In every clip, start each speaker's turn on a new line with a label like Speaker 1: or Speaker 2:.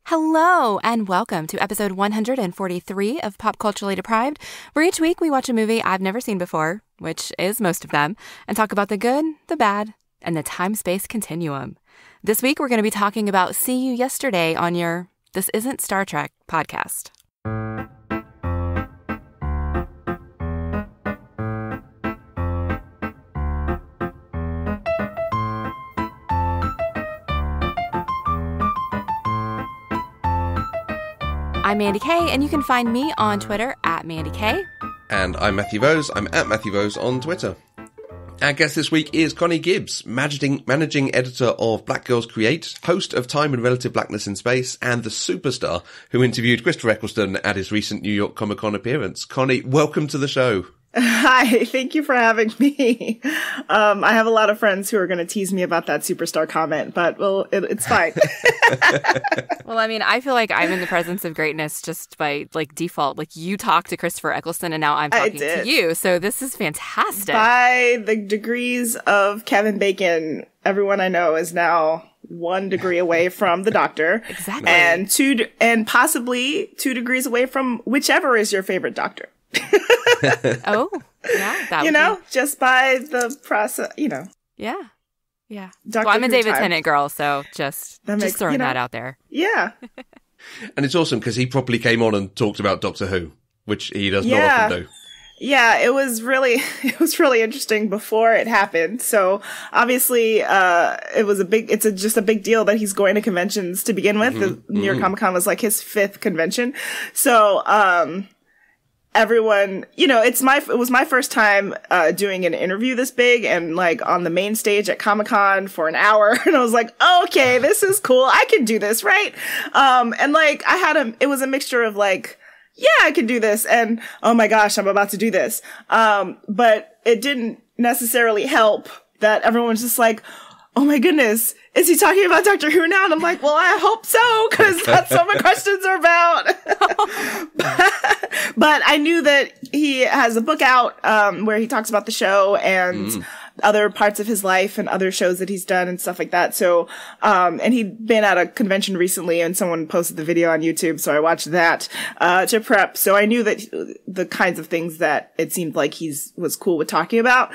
Speaker 1: Hello, and welcome to episode 143 of Pop Culturally Deprived, where each week we watch a movie I've never seen before, which is most of them, and talk about the good, the bad, and the time-space continuum. This week we're going to be talking about See You Yesterday on your This Isn't Star Trek podcast. I'm Mandi Kaye, and you can find me on Twitter at Mandi Kaye.
Speaker 2: And I'm Matthew Vose. I'm at Matthew Vose on Twitter. Our guest this week is Connie Gibbs, managing editor of Black Girls Create, host of Time and Relative Blackness in Space, and the superstar who interviewed Christopher Eccleston at his recent New York Comic Con appearance. Connie, welcome to the show.
Speaker 3: Hi, thank you for having me. I have a lot of friends who are going to tease me about that superstar comment, but it's fine.
Speaker 1: Well, I mean, I feel like I'm in the presence of greatness just by default. You talked to Christopher Eccleston and now I'm talking to you. So this is fantastic.
Speaker 3: By the degrees of Kevin Bacon, everyone I know is now 1 degree away from the doctor.
Speaker 1: Exactly.
Speaker 3: And possibly 2 degrees away from whichever is your favorite doctor.
Speaker 1: Oh, yeah. That would be...
Speaker 3: just by the process,
Speaker 1: Yeah. Well, I'm a David Tennant girl, so just throwing that out there.
Speaker 3: Yeah.
Speaker 2: And it's awesome because he properly came on and talked about Doctor Who, which he does not often do.
Speaker 3: Yeah, it was really interesting before it happened. So obviously, it's just a big deal that he's going to conventions to begin with. The New York Comic Con was his 5th convention. So, everyone, it was my first time doing an interview this big and on the main stage at Comic-Con for an hour. And I was like, oh, okay, this is cool. I can do this, right? It was a mixture of yeah, I can do this. And oh my gosh, I'm about to do this. But it didn't necessarily help that everyone was just like, oh my goodness, is he talking about Doctor Who now? And I'm like, well, I hope so, because that's what my questions are about. But I knew that he has a book out where he talks about the show and other parts of his life and other shows that he's done and stuff like that. So, and he'd been at a convention recently and someone posted the video on YouTube. So I watched that to prep. So I knew that the kinds of things that it seemed like was cool with talking about.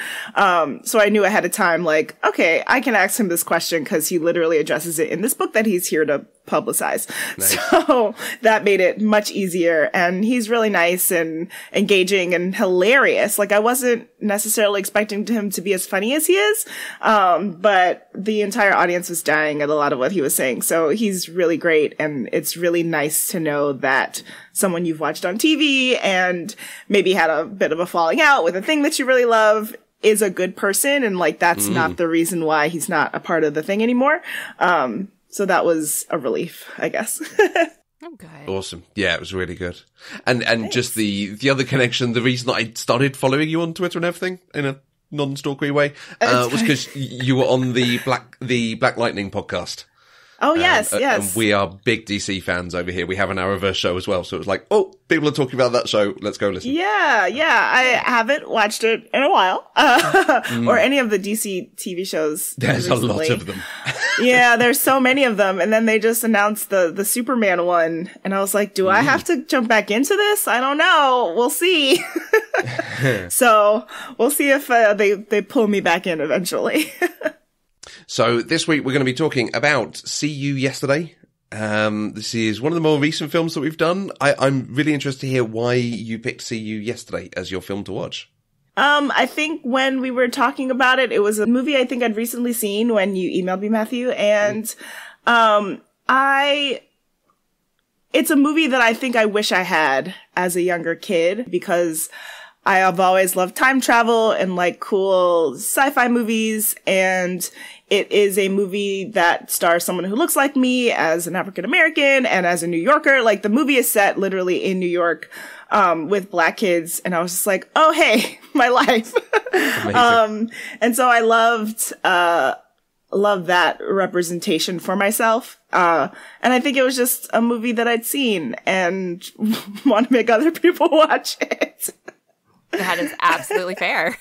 Speaker 3: So I knew ahead of time, okay, I can ask him this question because he literally addresses it in this book that he's here to publicize. Nice. So that made it much easier. And he's really nice and engaging and hilarious. I wasn't necessarily expecting him to be as funny as he is. But the entire audience was dying at a lot of what he was saying. So he's really great. And it's really nice to know that someone you've watched on TV and maybe had a bit of a falling out with a thing that you really love is a good person. And that's not the reason why he's not a part of the thing anymore. So that was a relief, I guess.
Speaker 1: Oh, good.
Speaker 2: Awesome. Yeah, it was really good. And just the other connection, the reason that I started following you on Twitter and everything in a non-stalkery way, was because you were on the Black Lightning podcast.
Speaker 3: Oh, yes.
Speaker 2: And we are big DC fans over here. We have an Arrowverse show as well. So it was oh, people are talking about that show. Let's go listen.
Speaker 3: Yeah. I haven't watched it in a while. Or any of the DC TV shows.
Speaker 2: There's recently. A lot of them.
Speaker 3: Yeah, there's so many of them. And then they just announced the Superman one. And I was like, do I have to jump back into this? I don't know. We'll see. So we'll see if they pull me back in eventually.
Speaker 2: So this week we're going to be talking about See You Yesterday. This is one of the more recent films that we've done. I'm really interested to hear why you picked See You Yesterday as your film to watch.
Speaker 3: I think when we were talking about it, it was a movie I think I'd recently seen when you emailed me, Matthew. And it's a movie that I think I wish I had as a younger kid because I have always loved time travel and cool sci-fi movies. And it is a movie that stars someone who looks like me as an African American and as a New Yorker. The movie is set literally in New York, with Black kids. And I was just like, oh, hey, my life. And so I loved that representation for myself. And I think it was just a movie that I'd seen and want to make other people watch it.
Speaker 1: That is absolutely fair.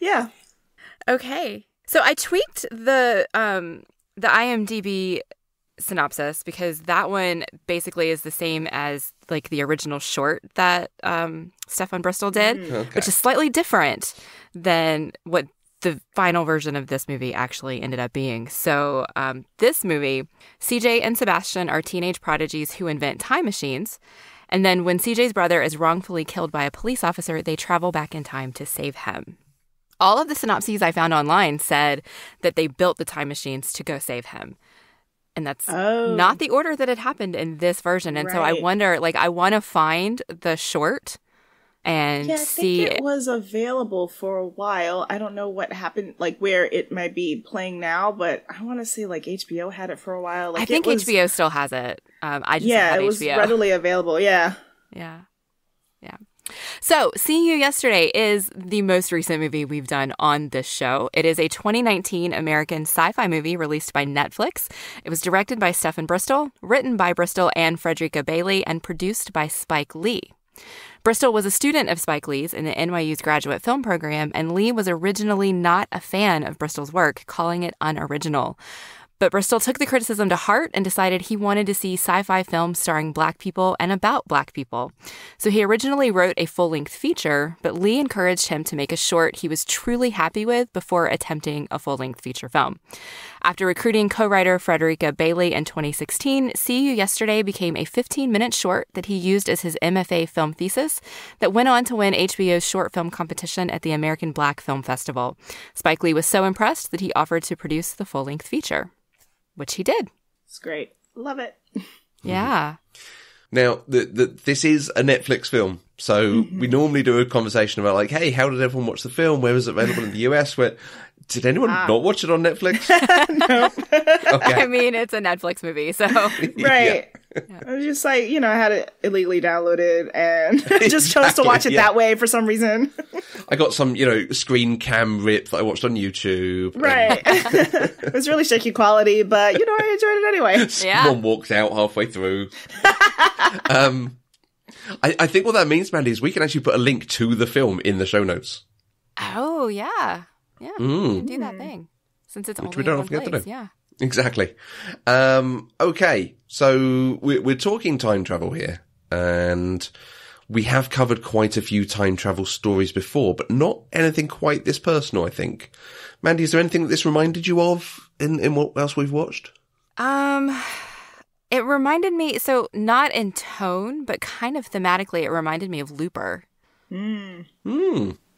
Speaker 3: Yeah.
Speaker 1: Okay. So I tweaked the the IMDb synopsis, because that one basically is the same as like the original short that Stefan Bristol did, which is slightly different than what the final version of this movie actually ended up being. So this movie, CJ and Sebastian are teenage prodigies who invent time machines. And then when CJ's brother is wrongfully killed by a police officer, they travel back in time to save him. All of the synopses I found online said that they built the time machines to go save him. And that's not the order that it happened in this version. And so I wonder, like, I want to find the short and see.
Speaker 3: I think it was available for a while. I don't know what happened, like where it might be playing now, but I want to say like HBO had it for a while. Like,
Speaker 1: I think HBO still has it. I just had
Speaker 3: it was
Speaker 1: HBO.
Speaker 3: readily available. Yeah.
Speaker 1: So, Seeing You Yesterday is the most recent movie we've done on this show. It is a 2019 American sci-fi movie released by Netflix. It was directed by Stefan Bristol, written by Bristol and Frederica Bailey, and produced by Spike Lee. Bristol was a student of Spike Lee's in the NYU's graduate film program, and Lee was originally not a fan of Bristol's work, calling it unoriginal. But Bristol took the criticism to heart and decided he wanted to see sci-fi films starring Black people and about Black people. So he originally wrote a full-length feature, but Lee encouraged him to make a short he was truly happy with before attempting a full-length feature film. After recruiting co-writer Frederica Bailey in 2016, See You Yesterday became a 15-minute short that he used as his MFA film thesis that went on to win HBO's short film competition at the American Black Film Festival. Spike Lee was so impressed that he offered to produce the full-length feature, which he did.
Speaker 3: It's great. Love it.
Speaker 1: Yeah.
Speaker 2: Now, this is a Netflix film, so we normally do a conversation about like, hey, how did everyone watch the film? Where was it available in the US? Did anyone not watch it on Netflix?
Speaker 3: No.
Speaker 2: Okay.
Speaker 1: I mean, it's a Netflix movie, so.
Speaker 3: Right. Yeah. I was just like, I had it illegally downloaded and just chose to watch it that way for some reason.
Speaker 2: I got some, screen cam rip that I watched on YouTube.
Speaker 3: Right. It was really shaky quality, but, I enjoyed it anyway.
Speaker 2: Someone walked out halfway through. I think what that means, Mandy, is we can actually put a link to the film in the show notes.
Speaker 1: Oh, yeah. Yeah, we can do that thing. Since it's only
Speaker 2: we don't
Speaker 1: in one
Speaker 2: often get to
Speaker 1: place.
Speaker 2: do.
Speaker 1: Yeah.
Speaker 2: Exactly. Okay, so we're talking time travel here, and we have covered quite a few time travel stories before, but not anything quite this personal, I think. Mandy, is there anything that this reminded you of in what else we've watched?
Speaker 1: It reminded me, so not in tone, but kind of thematically, it reminded me of Looper.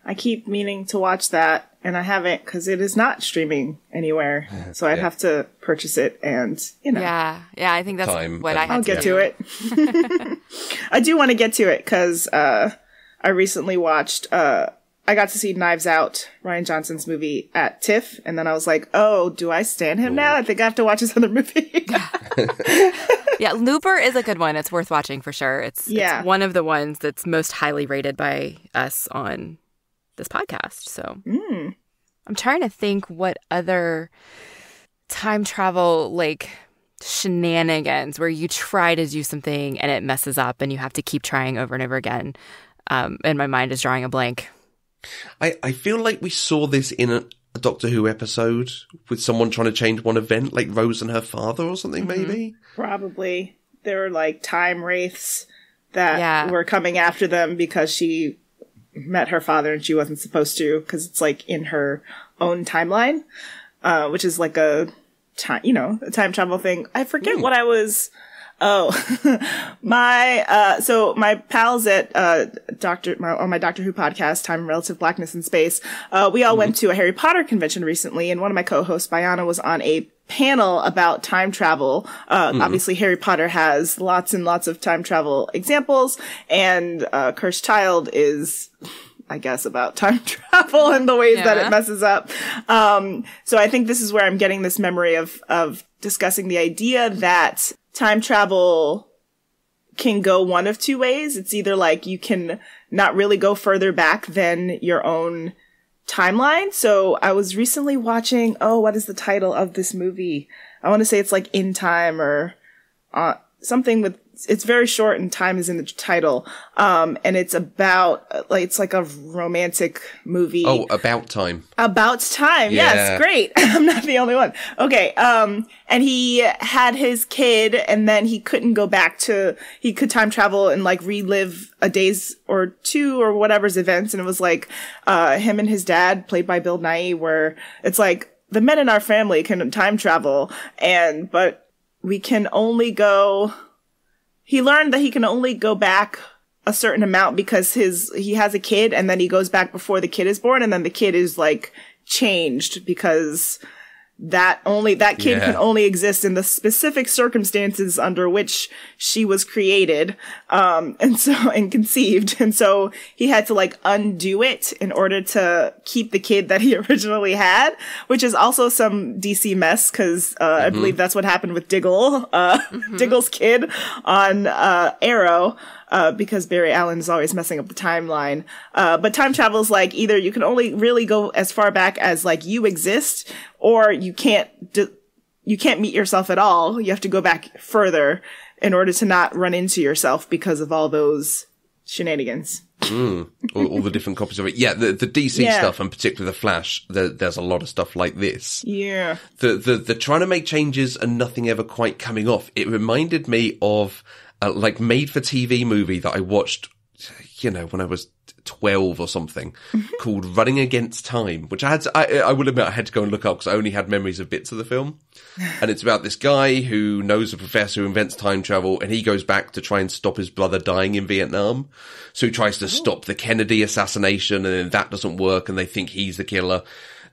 Speaker 3: I keep meaning to watch that, and I haven't because it is not streaming anywhere. So I'd have to purchase it, and
Speaker 1: Yeah, I think that's what I had
Speaker 3: I'll get to it. I do want to get to it because I recently watched. I got to see Knives Out, Rian Johnson's movie, at TIFF, and then I was like, "Oh, do I stan him now? I think I have to watch his other movie."
Speaker 1: Yeah, Looper is a good one. It's worth watching for sure. It's one of the ones that's most highly rated by us on this podcast. So I'm trying to think what other time travel like shenanigans where you try to do something and it messes up and you have to keep trying over and over again. And my mind is drawing a blank.
Speaker 2: I feel like we saw this in a Doctor Who episode with someone trying to change one event, like Rose and her father or something, maybe?
Speaker 3: Probably. There were like time wraiths that were coming after them because she met her father and she wasn't supposed to, because it's like in her own timeline, which is like a time travel thing. I forget what I was. My pals at on my Doctor Who podcast, Time and Relative Blackness in Space, we all went to a Harry Potter convention recently, and one of my co-hosts, Bayana, was on a panel about time travel. Obviously Harry Potter has lots and lots of time travel examples, and Cursed Child is, I guess, about time travel and the ways that it messes up. So I think this is where I'm getting this memory of discussing the idea that time travel can go one of two ways. It's either like you can not really go further back than your own timeline. So I was recently watching, what is the title of this movie? I want to say it's like In Time or something with, it's very short and time is in the title. And it's about, like, it's like a romantic movie.
Speaker 2: Oh, About Time.
Speaker 3: About Time.
Speaker 2: Yeah.
Speaker 3: Yes. Great. I'm not the only one. Okay. And he had his kid and then he couldn't go back he could time travel and like relive a days or two or whatever's events. And it was like, him and his dad, played by Bill Nighy, where it's like the men in our family can time travel but we can only go, he learned that he can only go back a certain amount because he has a kid and then he goes back before the kid is born and then the kid is like changed because that kid can only exist in the specific circumstances under which she was created, and conceived. And so he had to like undo it in order to keep the kid that he originally had, which is also some DC mess. Cause, I believe that's what happened with Diggle, Diggle's kid on, Arrow. Because Barry Allen is always messing up the timeline. But time travel is like either you can only really go as far back as like you exist, or you can't meet yourself at all. You have to go back further in order to not run into yourself because of all those shenanigans.
Speaker 2: All the different copies of it. Yeah, the DC stuff, and particularly the Flash, there's a lot of stuff like this.
Speaker 3: Yeah.
Speaker 2: The trying to make changes and nothing ever quite coming off. It reminded me of like made-for-TV movie that I watched, when I was 12 or something, called Running Against Time, which I will admit I had to go and look up because I only had memories of bits of the film. And it's about this guy who knows a professor who invents time travel, and he goes back to try and stop his brother dying in Vietnam. So he tries to stop the Kennedy assassination, and then that doesn't work, and they think he's the killer.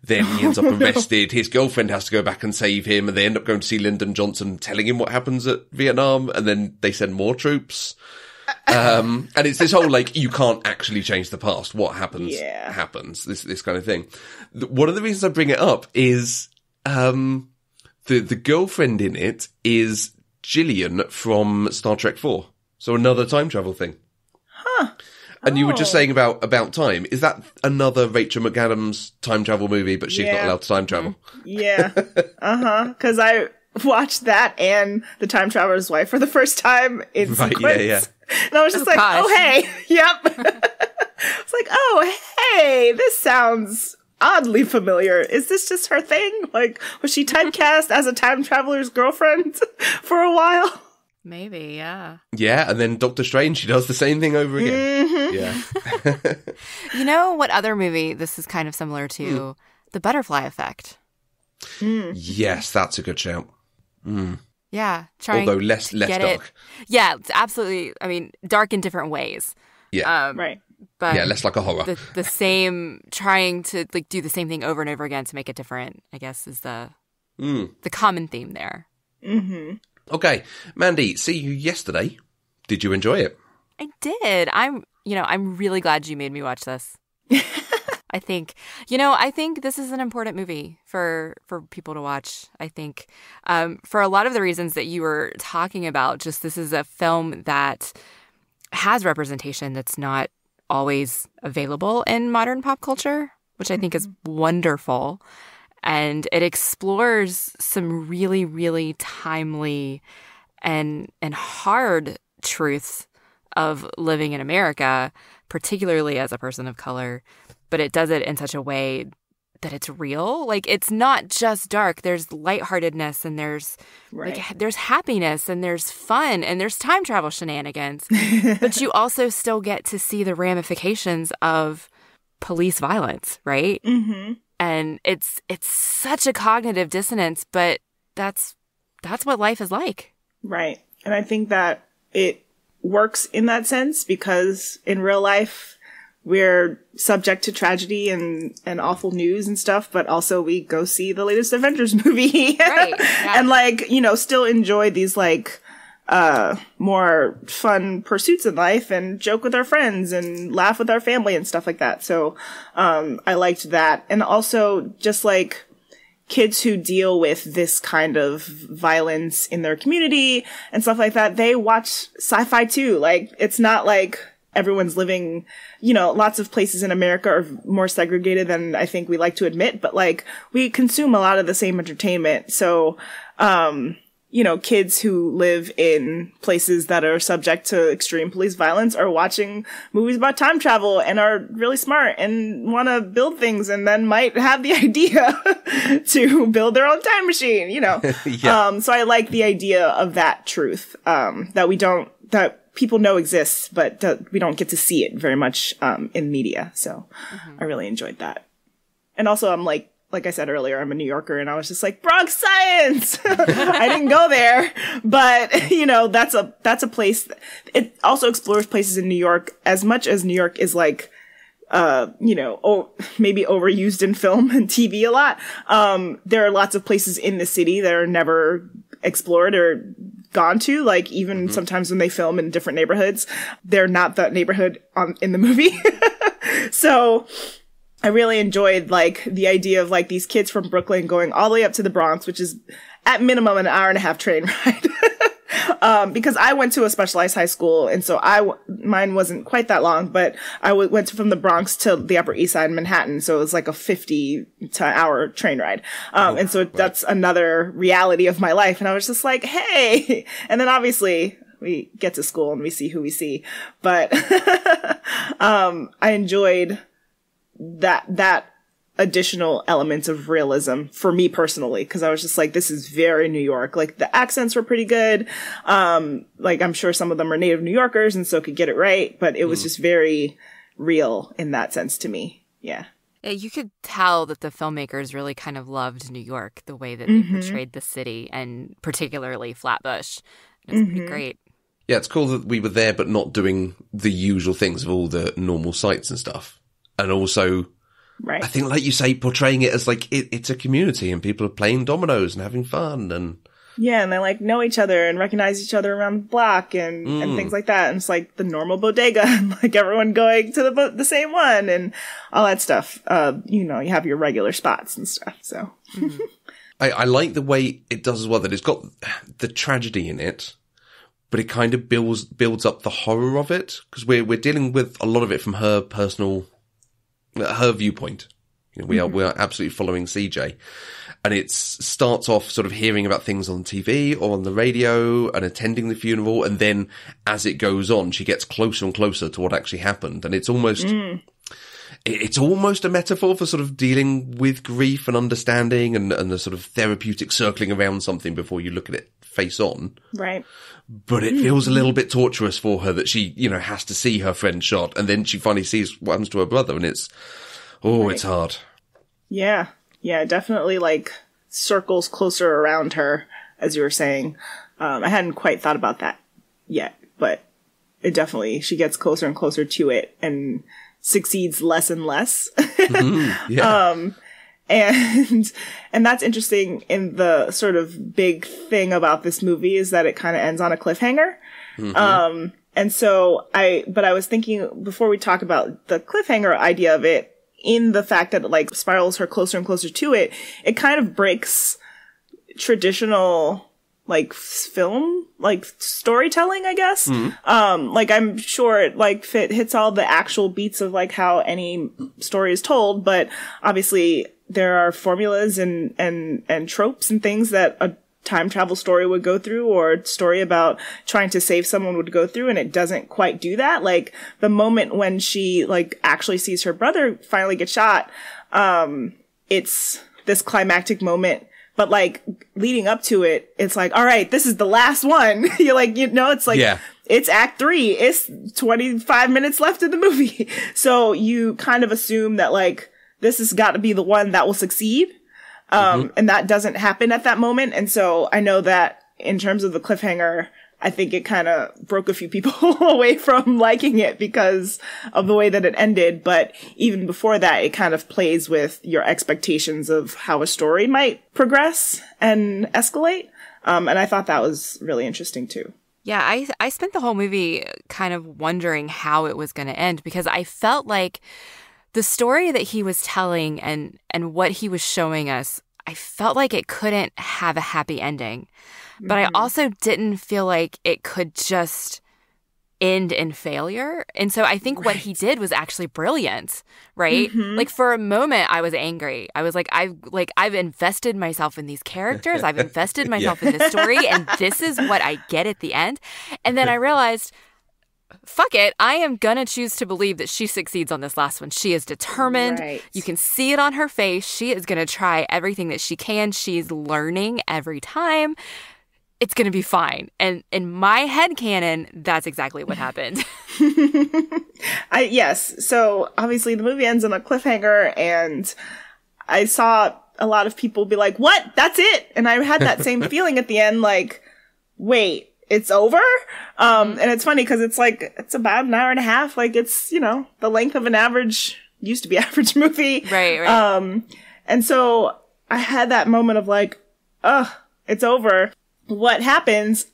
Speaker 2: Then he ends up arrested. His girlfriend has to go back and save him, and they end up going to see Lyndon Johnson, telling him what happens at Vietnam, and then they send more troops. And it's this whole, like, you can't actually change the past. What happens, happens. This kind of thing. One of the reasons I bring it up is, the girlfriend in it is Gillian from Star Trek 4. So another time travel thing.
Speaker 3: Huh.
Speaker 2: And you were just saying about time. Is that another Rachel McAdams time travel movie, but she's not allowed to time travel?
Speaker 3: Yeah. Because I watched that and The Time Traveler's Wife for the first time in sequence. Yeah. And I was just oh, hey. Yep. It's like, oh, hey, this sounds oddly familiar. Is this just her thing? Like, was she typecast as a time traveler's girlfriend for a while?
Speaker 1: Maybe, yeah.
Speaker 2: Yeah, and then Doctor Strange, she does the same thing over again. Mm-hmm. Yeah.
Speaker 1: You know what other movie this is kind of similar to? The Butterfly Effect.
Speaker 2: Yes, that's a good shout.
Speaker 1: Yeah.
Speaker 2: Although less dark.
Speaker 1: Yeah, it's absolutely, I mean, dark in different ways.
Speaker 2: Yeah.
Speaker 3: Right.
Speaker 2: But yeah, less like a horror.
Speaker 1: The same, trying to like do the same thing over and over again to make it different, I guess, is the common theme there.
Speaker 3: Mm-hmm.
Speaker 2: Okay, Mandi, see you yesterday. Did you enjoy it?
Speaker 1: I did. I'm really glad you made me watch this. I think this is an important movie for people to watch. I think for a lot of the reasons that you were talking about, just this is a film that has representation that's not always available in modern pop culture, which I think is wonderful. And it explores some really, really timely and hard truths of living in America, particularly as a person of color. But it does it in such a way that it's real. Like, it's not just dark. There's lightheartedness, and there's there's happiness, and there's fun, and there's time travel shenanigans. But you also still get to see the ramifications of police violence, right?
Speaker 3: Mm-hmm.
Speaker 1: And it's such a cognitive dissonance, but that's what life is like.
Speaker 3: Right. And I think that it works in that sense because in real life, we're subject to tragedy and awful news and stuff, but also we go see the latest Avengers movie.
Speaker 1: Right. Yeah.
Speaker 3: And still enjoy these more fun pursuits in life and joke with our friends and laugh with our family and stuff like that. So, I liked that. And also just like kids who deal with this kind of violence in their community and stuff like that, they watch sci-fi too. Like, it's not like everyone's living, lots of places in America are more segregated than I think we like to admit, but like we consume a lot of the same entertainment. So, kids who live in places that are subject to extreme police violence are watching movies about time travel and are really smart and want to build things and then might have the idea to build their own time machine, Yeah. So I like the idea of that truth, that people know exists, but we don't get to see it very much, in media. So I really enjoyed that. And also I'm like I said earlier, I'm a New Yorker, and I was just like, Bronx science! I didn't go there, but, that's a place. It also explores places in New York as much as New York is like, maybe overused in film and TV a lot. There are lots of places in the city that are never explored or gone to, like even sometimes when they film in different neighborhoods, they're not that neighborhood in the movie. So I really enjoyed like the idea of like these kids from Brooklyn going all the way up to the Bronx, which is at minimum an hour and a half train ride. Because I went to a specialized high school, and so mine wasn't quite that long, but I went from the Bronx to the Upper East Side, Manhattan, so it was like a 50-hour train ride. And so that's another reality of my life, and I was just like, hey! And then obviously we get to school and we see who we see, but I enjoyed that additional elements of realism for me personally, because I was just like, this is very New York. Like the accents were pretty good. Like I'm sure some of them are native New Yorkers and so could get it right, but it was just very real in that sense to me. Yeah.
Speaker 1: Yeah, you could tell that the filmmakers really kind of loved New York, the way that they portrayed the city, and particularly Flatbush. It was pretty great.
Speaker 2: Yeah, it's cool that we were there but not doing the usual things of all the normal sights and stuff. And also, I think, like you say, portraying it as like it's a community and people are playing dominoes and having fun. And
Speaker 3: yeah, and they like know each other and recognize each other around the block and things like that. And it's like the normal bodega and like everyone going to the same one and all that stuff. You have your regular spots and stuff. So
Speaker 2: I like the way it does as well, that it's got the tragedy in it, but it kind of builds up the horror of it, because we're dealing with a lot of it from her viewpoint. We are absolutely following CJ, and it starts off sort of hearing about things on TV or on the radio and attending the funeral, and then as it goes on, she gets closer and closer to what actually happened, and it's almost a metaphor for sort of dealing with grief and understanding and the sort of therapeutic circling around something before you look at it face on.
Speaker 3: Right.
Speaker 2: But it feels a little bit torturous for her that she, has to see her friend shot, and then she finally sees what happens to her brother, and it's hard.
Speaker 3: Yeah. Yeah, definitely like circles closer around her, as you were saying. I hadn't quite thought about that yet, but it definitely, she gets closer and closer to it and succeeds less and less.
Speaker 2: Yeah.
Speaker 3: And that's interesting in the sort of big thing about this movie is that it kind of ends on a cliffhanger. And so I was thinking before we talk about the cliffhanger idea of it, in the fact that it like spirals her closer and closer to it, it kind of breaks traditional like film, like storytelling, I guess. Like I'm sure it like hits all the actual beats of like how any story is told, but obviously there are formulas and tropes and things that a time travel story would go through, or a story about trying to save someone would go through, and it doesn't quite do that. Like the moment when she like actually sees her brother finally get shot, it's this climactic moment. But like leading up to it, it's like, all right, this is the last one. You're like, it's like, it's act 3. It's 25 minutes left of the movie. So you kind of assume that like, this has got to be the one that will succeed. And that doesn't happen at that moment. And so I know that in terms of the cliffhanger, I think it kind of broke a few people away from liking it because of the way that it ended. But even before that, it kind of plays with your expectations of how a story might progress and escalate. And I thought that was really interesting too.
Speaker 1: Yeah, I spent the whole movie kind of wondering how it was going to end, because I felt like the story that he was telling and what he was showing us, I felt like it couldn't have a happy ending. But I also didn't feel like it could just end in failure. And so I think what he did was actually brilliant, right? Like for a moment I was angry. I was like, I've invested myself in these characters. I've invested myself in this story, and this is what I get at the end. And then I realized, fuck it, I am gonna choose to believe that she succeeds on this last one. She is determined.
Speaker 3: Right.
Speaker 1: You can see it on her face. She is gonna try everything that she can. She's learning every time. It's going to be fine. And in my headcanon, that's exactly what happened.
Speaker 3: Yes. So obviously the movie ends on a cliffhanger, and I saw a lot of people be like, what? That's it? And I had that same feeling at the end, like, wait, it's over? And it's funny because it's about an hour and a half. Like, it's, the length of an used to be average movie.
Speaker 1: Right.
Speaker 3: And so I had that moment of like, it's over. What happens,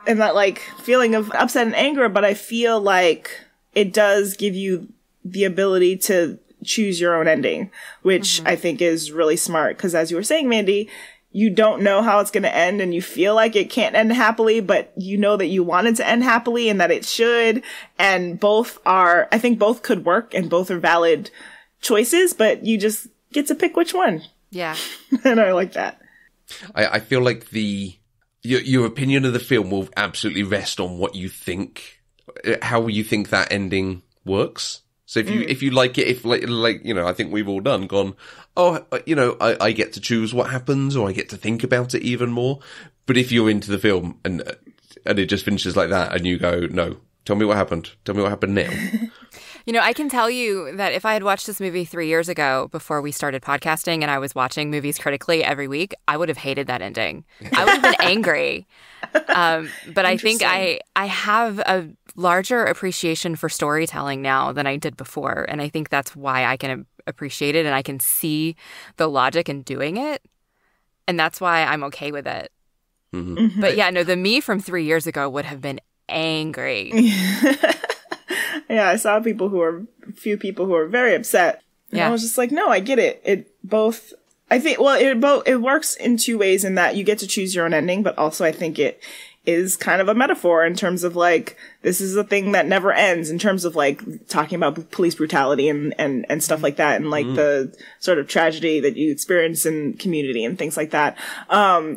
Speaker 3: and that like feeling of upset and anger, but I feel like it does give you the ability to choose your own ending, which I think is really smart. Because as you were saying, Mandi, you don't know how it's going to end, and you feel like it can't end happily, but you know that you want it to end happily and that it should. And I think both could work, and both are valid choices, but you just get to pick which one.
Speaker 1: Yeah.
Speaker 3: And I like that.
Speaker 2: I feel like your opinion of the film will absolutely rest on what you think, how you think that ending works. So if you like it, I think we've all gone, I get to choose what happens, or I get to think about it even more. But if you're into the film and it just finishes like that, and you go, no, tell me what happened. Tell me what happened now.
Speaker 1: I can tell you that if I had watched this movie 3 years ago before we started podcasting, and I was watching movies critically every week, I would have hated that ending. I would have been angry. But I think I have a larger appreciation for storytelling now than I did before. And I think that's why I can appreciate it, and I can see the logic in doing it. And that's why I'm okay with it. But yeah, no, the me from 3 years ago would have been angry.
Speaker 3: Yeah, I saw few people who were very upset. And I was just like, no, I get it. It works in two ways, in that you get to choose your own ending, but also I think it is kind of a metaphor in terms of like, this is a thing that never ends, in terms of like talking about police brutality and stuff like that, and like the sort of tragedy that you experience in community and things like that.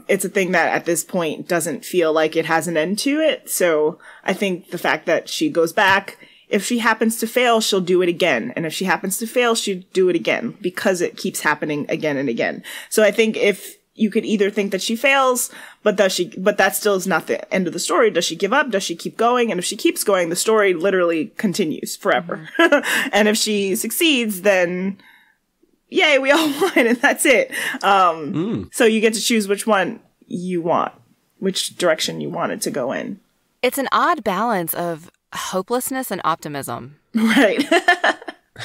Speaker 3: It's a thing that at this point doesn't feel like it has an end to it. So I think the fact that she goes back, if she happens to fail, she'll do it again. And if she happens to fail, she'll do it again, because it keeps happening again and again. So I think if you could either think that she fails, but that still is not the end of the story. Does she give up? Does she keep going? And if she keeps going, the story literally continues forever. And if she succeeds, then yay, we all won, and that's it. So you get to choose which one you want, which direction you want it to go in.
Speaker 1: It's an odd balance of hopelessness and optimism.
Speaker 3: Right.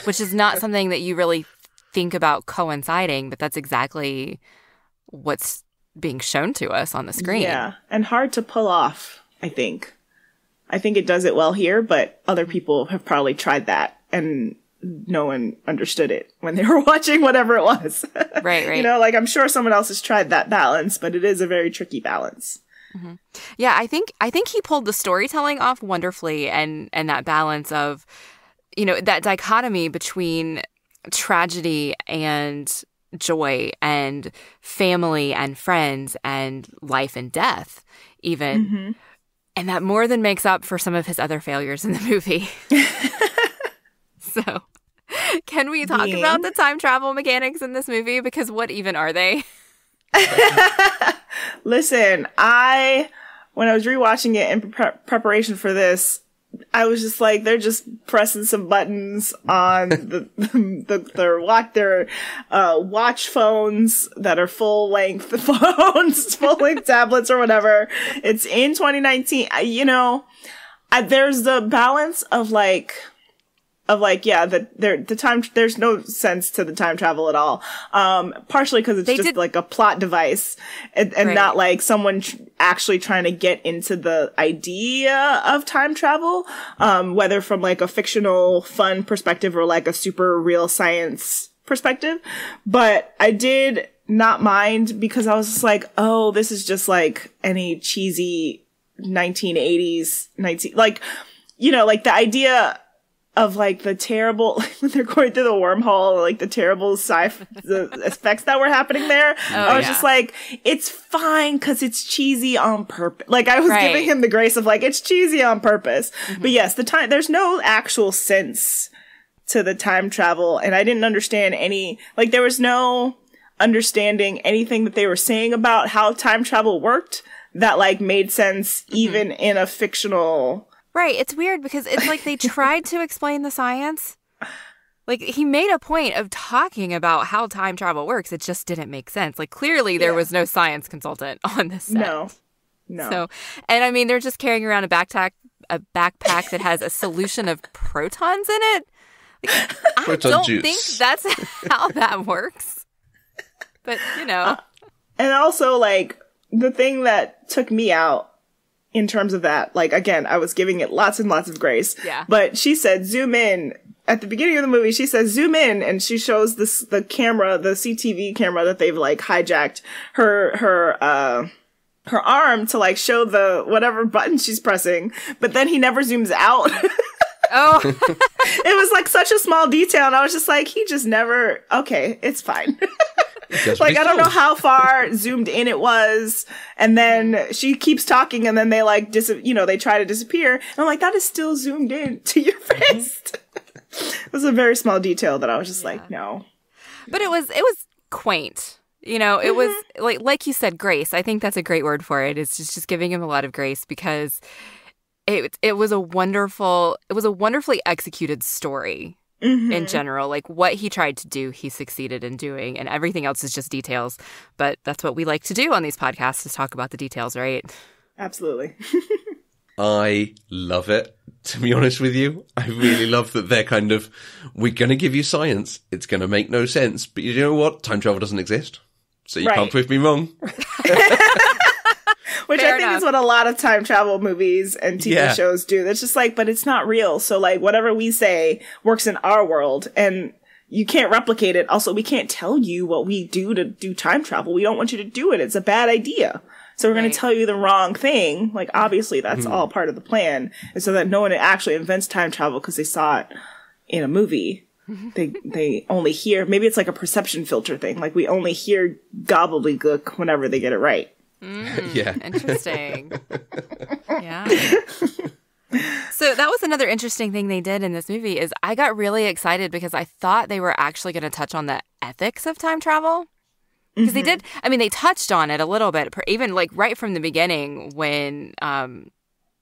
Speaker 1: Which is not something that you really think about coinciding, but that's exactly what's being shown to us on the screen.
Speaker 3: Yeah, and hard to pull off, I think. I think it does it well here, but other people have probably tried that, and no one understood it when they were watching whatever it was.
Speaker 1: Right.
Speaker 3: Like I'm sure someone else has tried that balance, but it is a very tricky balance.
Speaker 1: Yeah, I think he pulled the storytelling off wonderfully, and that balance of, that dichotomy between tragedy and joy and family and friends and life and death even. And that more than makes up for some of his other failures in the movie. So can we talk about the time travel mechanics in this movie? Because what even are they?
Speaker 3: Listen, when I was rewatching it in preparation for this, I was just like, they're just pressing some buttons on their watch phones that are full length phones, full length tablets or whatever. It's in 2019. There's the balance of the time, there's no sense to the time travel at all. Partially because it's just like a plot device and right. Not like someone actually trying to get into the idea of time travel, whether from like a fictional fun perspective or like a super real science perspective. But I did not mind because I was just like, oh, this is just like any cheesy 1980s, you know, like the idea of like the terrible, when they're going through the wormhole, like the terrible the effects that were happening there. I was just like, it's fine because it's cheesy on purpose. Like I was giving him the grace of like, it's cheesy on purpose. But yes, there's no actual sense to the time travel. And I didn't understand there was no understanding anything that they were saying about how time travel worked that like made sense even in a fictional.
Speaker 1: Right. It's weird because it's like they tried to explain the science. Like he made a point of talking about how time travel works. It just didn't make sense. Like clearly there was no science consultant on this set.
Speaker 3: No.
Speaker 1: So, and I mean, they're just carrying around a backpack that has a solution of protons in it. Like, I don't think that's how that works. But, you know.
Speaker 3: And also, like, the thing that took me out in terms of that, like, again, I was giving it lots and lots of grace.
Speaker 1: Yeah.
Speaker 3: But she said, zoom in. At the beginning of the movie, she says, zoom in, and she shows the camera, the CTV camera that they've, like, hijacked her arm to, like, show the whatever button she's pressing. But then he never zooms out.
Speaker 1: Oh.
Speaker 3: It was, like, such a small detail, and I was just like, he just never... Okay, it's fine. Like, I don't know how far zoomed in it was, and then she keeps talking, and then they, like, they try to disappear, and I'm like, that is still zoomed in to your wrist. It was a very small detail that I was just like, no.
Speaker 1: But it was quaint. You know, it was, like you said, grace. I think that's a great word for it. It's just giving him a lot of grace because it was a wonderfully executed story. In general, like what he tried to do, he succeeded in doing, and everything else is just details. But that's what we like to do on these podcasts, is talk about the details, right?
Speaker 3: Absolutely.
Speaker 2: I love it, to be honest with you. I really love that they're kind of, we're going to give you science. It's going to make no sense. But you know what? Time travel doesn't exist. So you can't prove me wrong.
Speaker 3: Which I think is what a lot of time travel movies and TV shows do. It's just like, but it's not real. So like whatever we say works in our world and you can't replicate it. Also, we can't tell you what we do to do time travel. We don't want you to do it. It's a bad idea. So we're going to tell you the wrong thing. Like obviously that's all part of the plan. And so that no one actually invents time travel because they saw it in a movie. They only hear, maybe it's like a perception filter thing. Like we only hear gobbledygook whenever they get it right.
Speaker 2: Yeah.
Speaker 1: Interesting. Yeah. So that was another interesting thing they did in this movie is I got really excited because I thought they were actually going to touch on the ethics of time travel. Because they did, I mean, they touched on it a little bit, even like right from the beginning when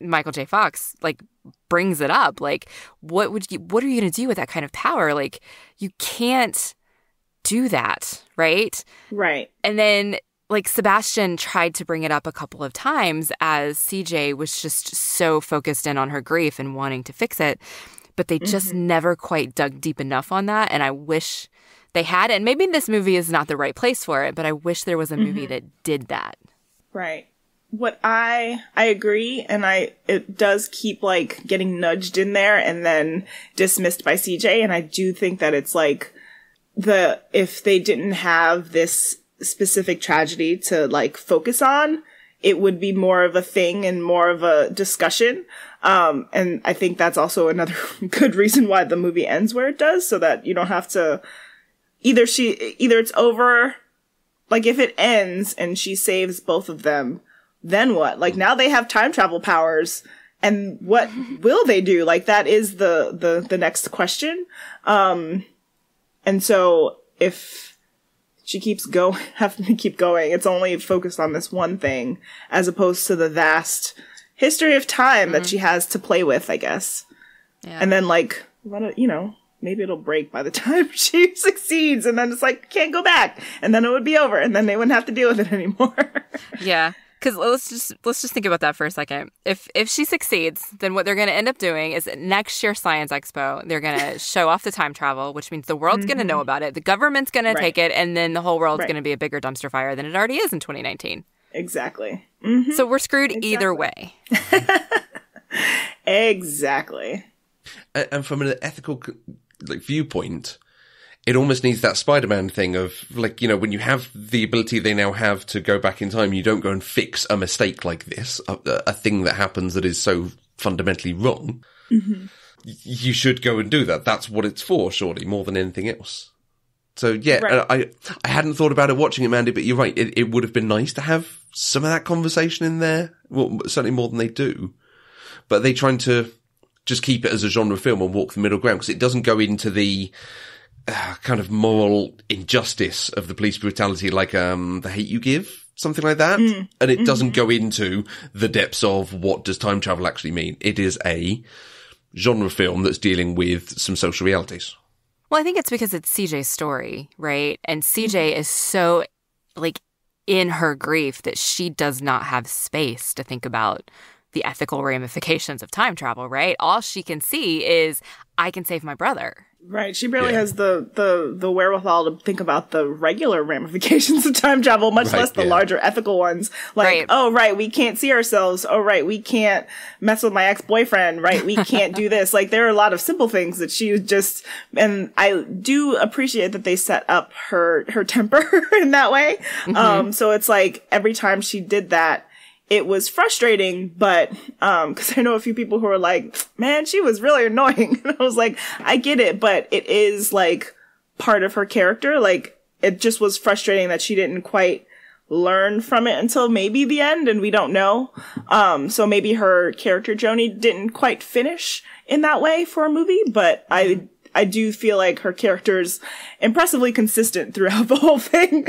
Speaker 1: Michael J. Fox like brings it up. Like, what are you going to do with that kind of power? Like, you can't do that, right?
Speaker 3: Right.
Speaker 1: And then like Sebastian tried to bring it up a couple of times as CJ was just so focused in on her grief and wanting to fix it. But they just never quite dug deep enough on that. And I wish they had. And maybe this movie is not the right place for it, but I wish there was a movie that did that.
Speaker 3: Right. What I agree. And it does keep like getting nudged in there and then dismissed by CJ. And I do think that it's like if they didn't have this specific tragedy to like focus on, it would be more of a thing and more of a discussion. And I think that's also another good reason why the movie ends where it does, so that you don't have to either it's over, like if it ends and she saves both of them, then what? Like now they have time travel powers and what will they do? Like that is the next question. And so if she having to keep going, it's only focused on this one thing as opposed to the vast history of time that she has to play with, I guess. Yeah. And then like, maybe it'll break by the time she succeeds and then it's like, can't go back. And then it would be over and then they wouldn't have to deal with it anymore.
Speaker 1: Yeah. Because let's just think about that for a second. If she succeeds, then what they're going to end up doing is next year's Science Expo, they're going to show off the time travel, which means the world's going to know about it. The government's going to take it, and then the whole world's going to be a bigger dumpster fire than it already is in 2019.
Speaker 3: Exactly.
Speaker 1: So we're screwed either way.
Speaker 3: Exactly.
Speaker 2: And from an ethical viewpoint, it almost needs that Spider-Man thing of, like, when you have the ability they now have to go back in time, you don't go and fix a mistake like this, a thing that happens that is so fundamentally wrong, you should go and do that. That's what it's for, surely, more than anything else. So, yeah, right. I hadn't thought about it watching it, Mandy, but you're right. It would have been nice to have some of that conversation in there. Well, certainly more than they do. But they're trying to just keep it as a genre film and walk the middle ground, because it doesn't go into the kind of moral injustice of the police brutality like The Hate U Give, something like that. And it doesn't go into the depths of what does time travel actually mean. It is a genre film that's dealing with some social realities.
Speaker 1: Well, I think it's because it's CJ's story, right? And CJ is so, like, in her grief that she does not have space to think about the ethical ramifications of time travel, right? All she can see is, I can save my brother.
Speaker 3: Right. She barely has the wherewithal to think about the regular ramifications of time travel, much less the larger ethical ones. Like, we can't see ourselves. Oh, right, we can't mess with my ex-boyfriend. Right, we can't do this. Like, there are a lot of simple things that she just, and I do appreciate that they set up her temper in that way. So it's like every time she did that, it was frustrating, but, cause I know a few people who are like, man, she was really annoying. And I was like, I get it, but it is like part of her character. Like, it just was frustrating that she didn't quite learn from it until maybe the end, and we don't know. So maybe her character Joni didn't quite finish in that way for a movie, but I do feel like her character's impressively consistent throughout the whole thing,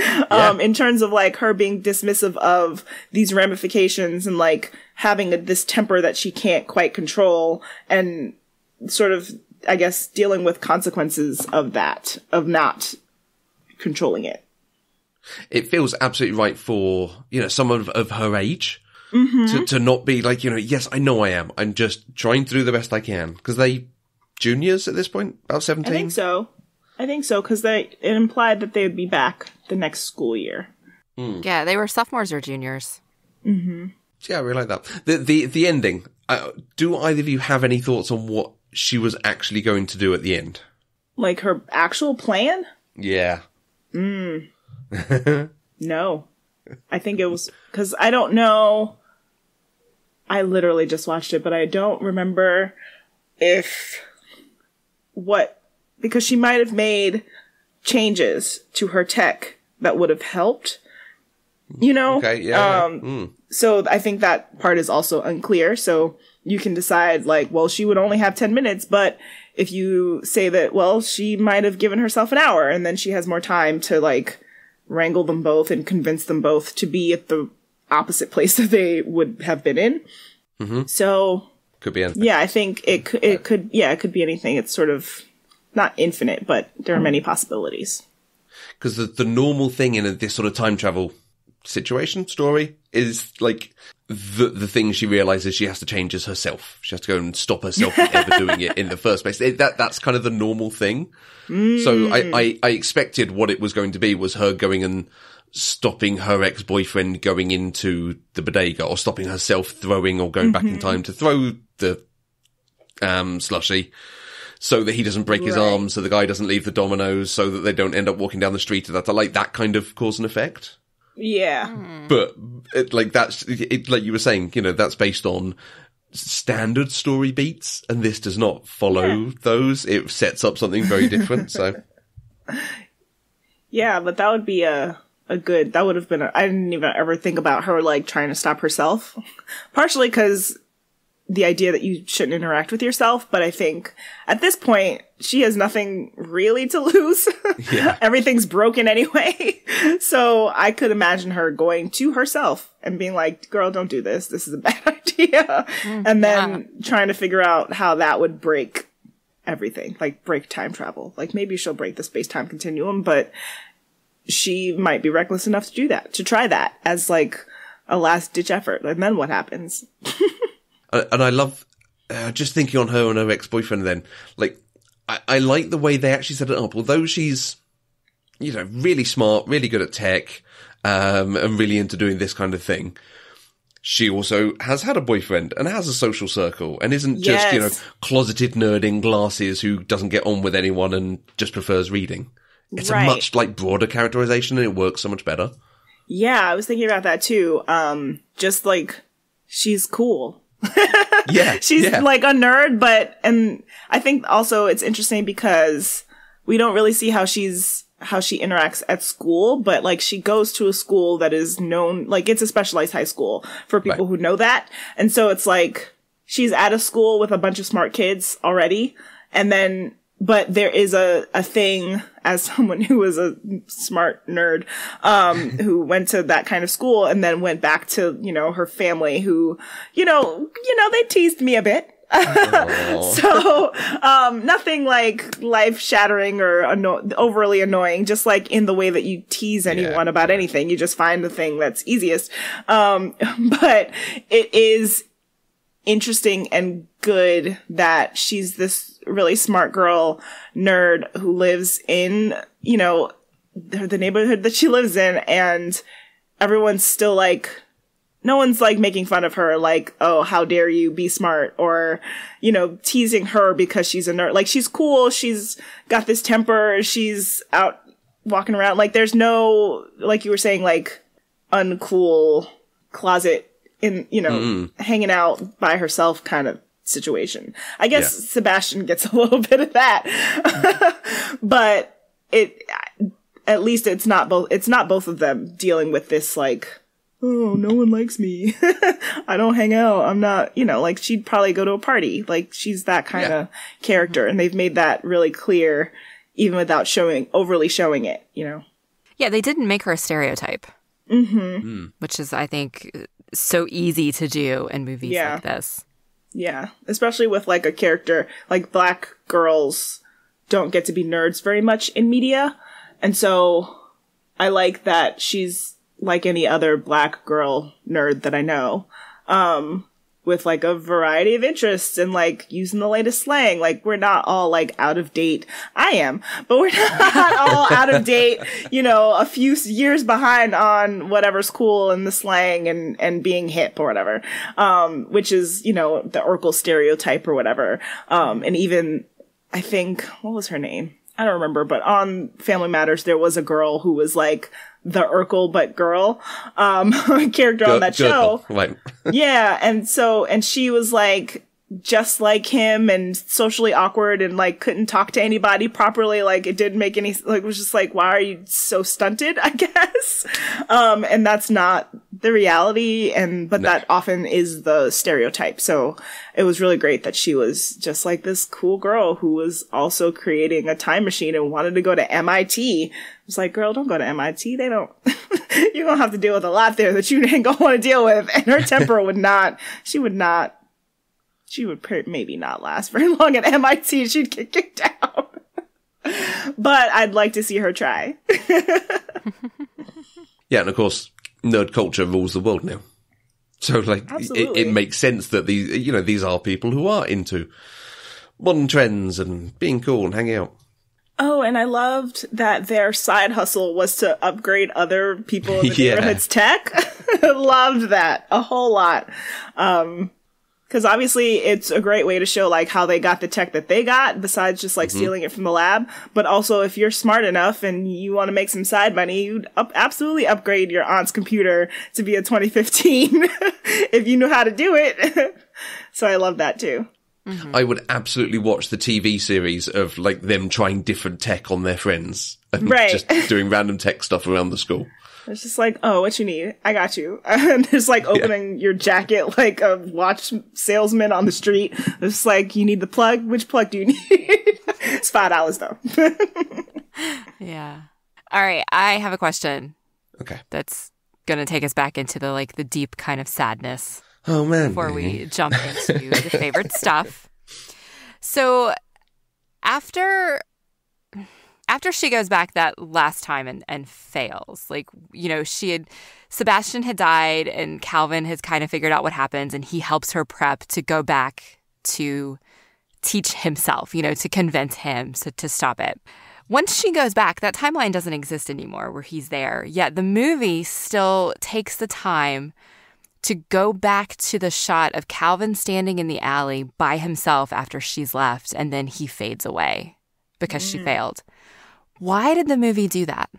Speaker 3: in terms of like her being dismissive of these ramifications and like having this temper that she can't quite control, and sort of, I guess, dealing with consequences of that, of not controlling it.
Speaker 2: It feels absolutely right for, someone of her age to not be like, yes, I know I am. I'm just trying to do the best I can, because they juniors at this point, about 17?
Speaker 3: I think so, because it implied that they would be back the next school year.
Speaker 1: Yeah, they were sophomores or juniors.
Speaker 2: Yeah, I really like that. The ending. Do either of you have any thoughts on what she was actually going to do at the end?
Speaker 3: Like her actual plan?
Speaker 2: Yeah.
Speaker 3: No. I think it was, because I don't know. I literally just watched it, but I don't remember because she might have made changes to her tech that would have helped,
Speaker 2: Okay, yeah.
Speaker 3: So I think that part is also unclear. So you can decide like, well, she would only have 10 minutes, but if you say that, well, she might have given herself an hour and then she has more time to like wrangle them both and convince them both to be at the opposite place that they would have been in. So
Speaker 2: could be anything.
Speaker 3: Yeah, I think it could be anything. It's sort of not infinite, but there are many possibilities.
Speaker 2: Because the normal thing in this sort of time travel story is like the thing she realizes she has to change is herself. She has to go and stop herself from ever doing it in the first place. That's kind of the normal thing. So I expected what it was going to be was her going and stopping her ex-boyfriend going into the bodega, or stopping herself throwing or going back in time to throw the slushie, so that he doesn't break his arm, so the guy doesn't leave the dominoes, so that they don't end up walking down the street. That's like that kind of cause and effect.
Speaker 3: Yeah.
Speaker 2: But like you were saying, that's based on standard story beats, and this does not follow those. It sets up something very different. So
Speaker 3: yeah, but that would be that would have been I didn't even ever think about her like trying to stop herself. Partially because the idea that you shouldn't interact with yourself, but I think at this point she has nothing really to lose. Yeah. Everything's broken anyway. So I could imagine her going to herself and being like, girl, don't do this. This is a bad idea. And then trying to figure out how that would break everything, like break time travel. Like maybe she'll break the space-time continuum, but she might be reckless enough to do that, to try that as like a last-ditch effort. And then what happens?
Speaker 2: And I love just thinking on her and her ex-boyfriend then. Like, I like the way they actually set it up. Although she's, really smart, really good at tech, and really into doing this kind of thing, she also has had a boyfriend and has a social circle and isn't just, closeted nerd in glasses who doesn't get on with anyone and just prefers reading. It's a much, broader characterization, and it works so much better.
Speaker 3: Yeah, I was thinking about that too. Just, she's cool.
Speaker 2: Yeah.
Speaker 3: She's like a nerd, and I think also it's interesting because we don't really see how she interacts at school, but like she goes to a school that is known, like it's a specialized high school for people who know that. And so it's like she's at a school with a bunch of smart kids already. And then, but there is a thing, as someone who was a smart nerd, who went to that kind of school and then went back to, her family who, they teased me a bit. So, nothing like life shattering or overly annoying, just like in the way that you tease anyone about anything. You just find the thing that's easiest. But it is interesting and good that she's this really smart girl nerd who lives in, the neighborhood that she lives in, and everyone's still like, no one's like making fun of her, like, oh, how dare you be smart, or, teasing her because she's a nerd. Like, she's cool. She's got this temper. She's out walking around. Like, there's no, like you were saying, like, uncool closet in, hanging out by herself kind of situation. I guess Sebastian gets a little bit of that, but at least it's not both of them dealing with this, like, oh, no one likes me. I don't hang out. I'm not, like she'd probably go to a party. Like she's that kind of character. And they've made that really clear even without overly showing it,
Speaker 1: Yeah, they didn't make her a stereotype. Which is, I think, so easy to do in movies like this.
Speaker 3: Yeah, especially with like a character, like black girls don't get to be nerds very much in media. And so I like that she's like any other black girl nerd that I know, with like a variety of interests and like using the latest slang. Like we're not all like out of date. I am, but we're not all out of date, a few years behind on whatever's cool in the slang and being hip or whatever. Which is, the Urkel stereotype or whatever. And even I think, what was her name? I don't remember, but on Family Matters, there was a girl who was like the Urkel but girl, character on that show.
Speaker 2: Right.
Speaker 3: Yeah. And she was like just like him and socially awkward and like couldn't talk to anybody properly. Like it didn't make any, like, it was just like, why are you so stunted, I guess? And that's not the reality. But that often is the stereotype. So it was really great that she was just like this cool girl who was also creating a time machine and wanted to go to MIT. I was like, girl, don't go to MIT. They don't, you're going to have to deal with a lot there that you ain't going to want to deal with. And her temper she would maybe not last very long at MIT. She'd get kicked out. But I'd like to see her try.
Speaker 2: Yeah, and of course, nerd culture rules the world now. So, like, it makes sense that these are people who are into modern trends and being cool and hanging out.
Speaker 3: Oh, and I loved that their side hustle was to upgrade other people in the neighborhood's tech. I loved that a whole lot. Because obviously it's a great way to show like how they got the tech that they got, besides just like stealing it from the lab. But also, if you're smart enough and you want to make some side money, you'd absolutely upgrade your aunt's computer to be a 2015 if you knew how to do it. So I love that too.
Speaker 2: I would absolutely watch the TV series of like them trying different tech on their friends and just doing random tech stuff around the school.
Speaker 3: It's just like, oh, what you need? I got you. And it's like opening your jacket like a watch salesman on the street. It's like, you need the plug? Which plug do you need? It's $5 though.
Speaker 1: Yeah. All right. I have a question.
Speaker 2: Okay.
Speaker 1: That's going to take us back into the deep kind of sadness.
Speaker 2: Oh, man.
Speaker 1: Before we jump into the favorite stuff. So after she goes back that last time and fails, Sebastian had died and Calvin has kind of figured out what happens and he helps her prep to go back to teach himself, to convince him to stop it. Once she goes back, that timeline doesn't exist anymore where he's there. Yet the movie still takes the time to go back to the shot of Calvin standing in the alley by himself after she's left, and then he fades away because she failed. Why did the movie do that?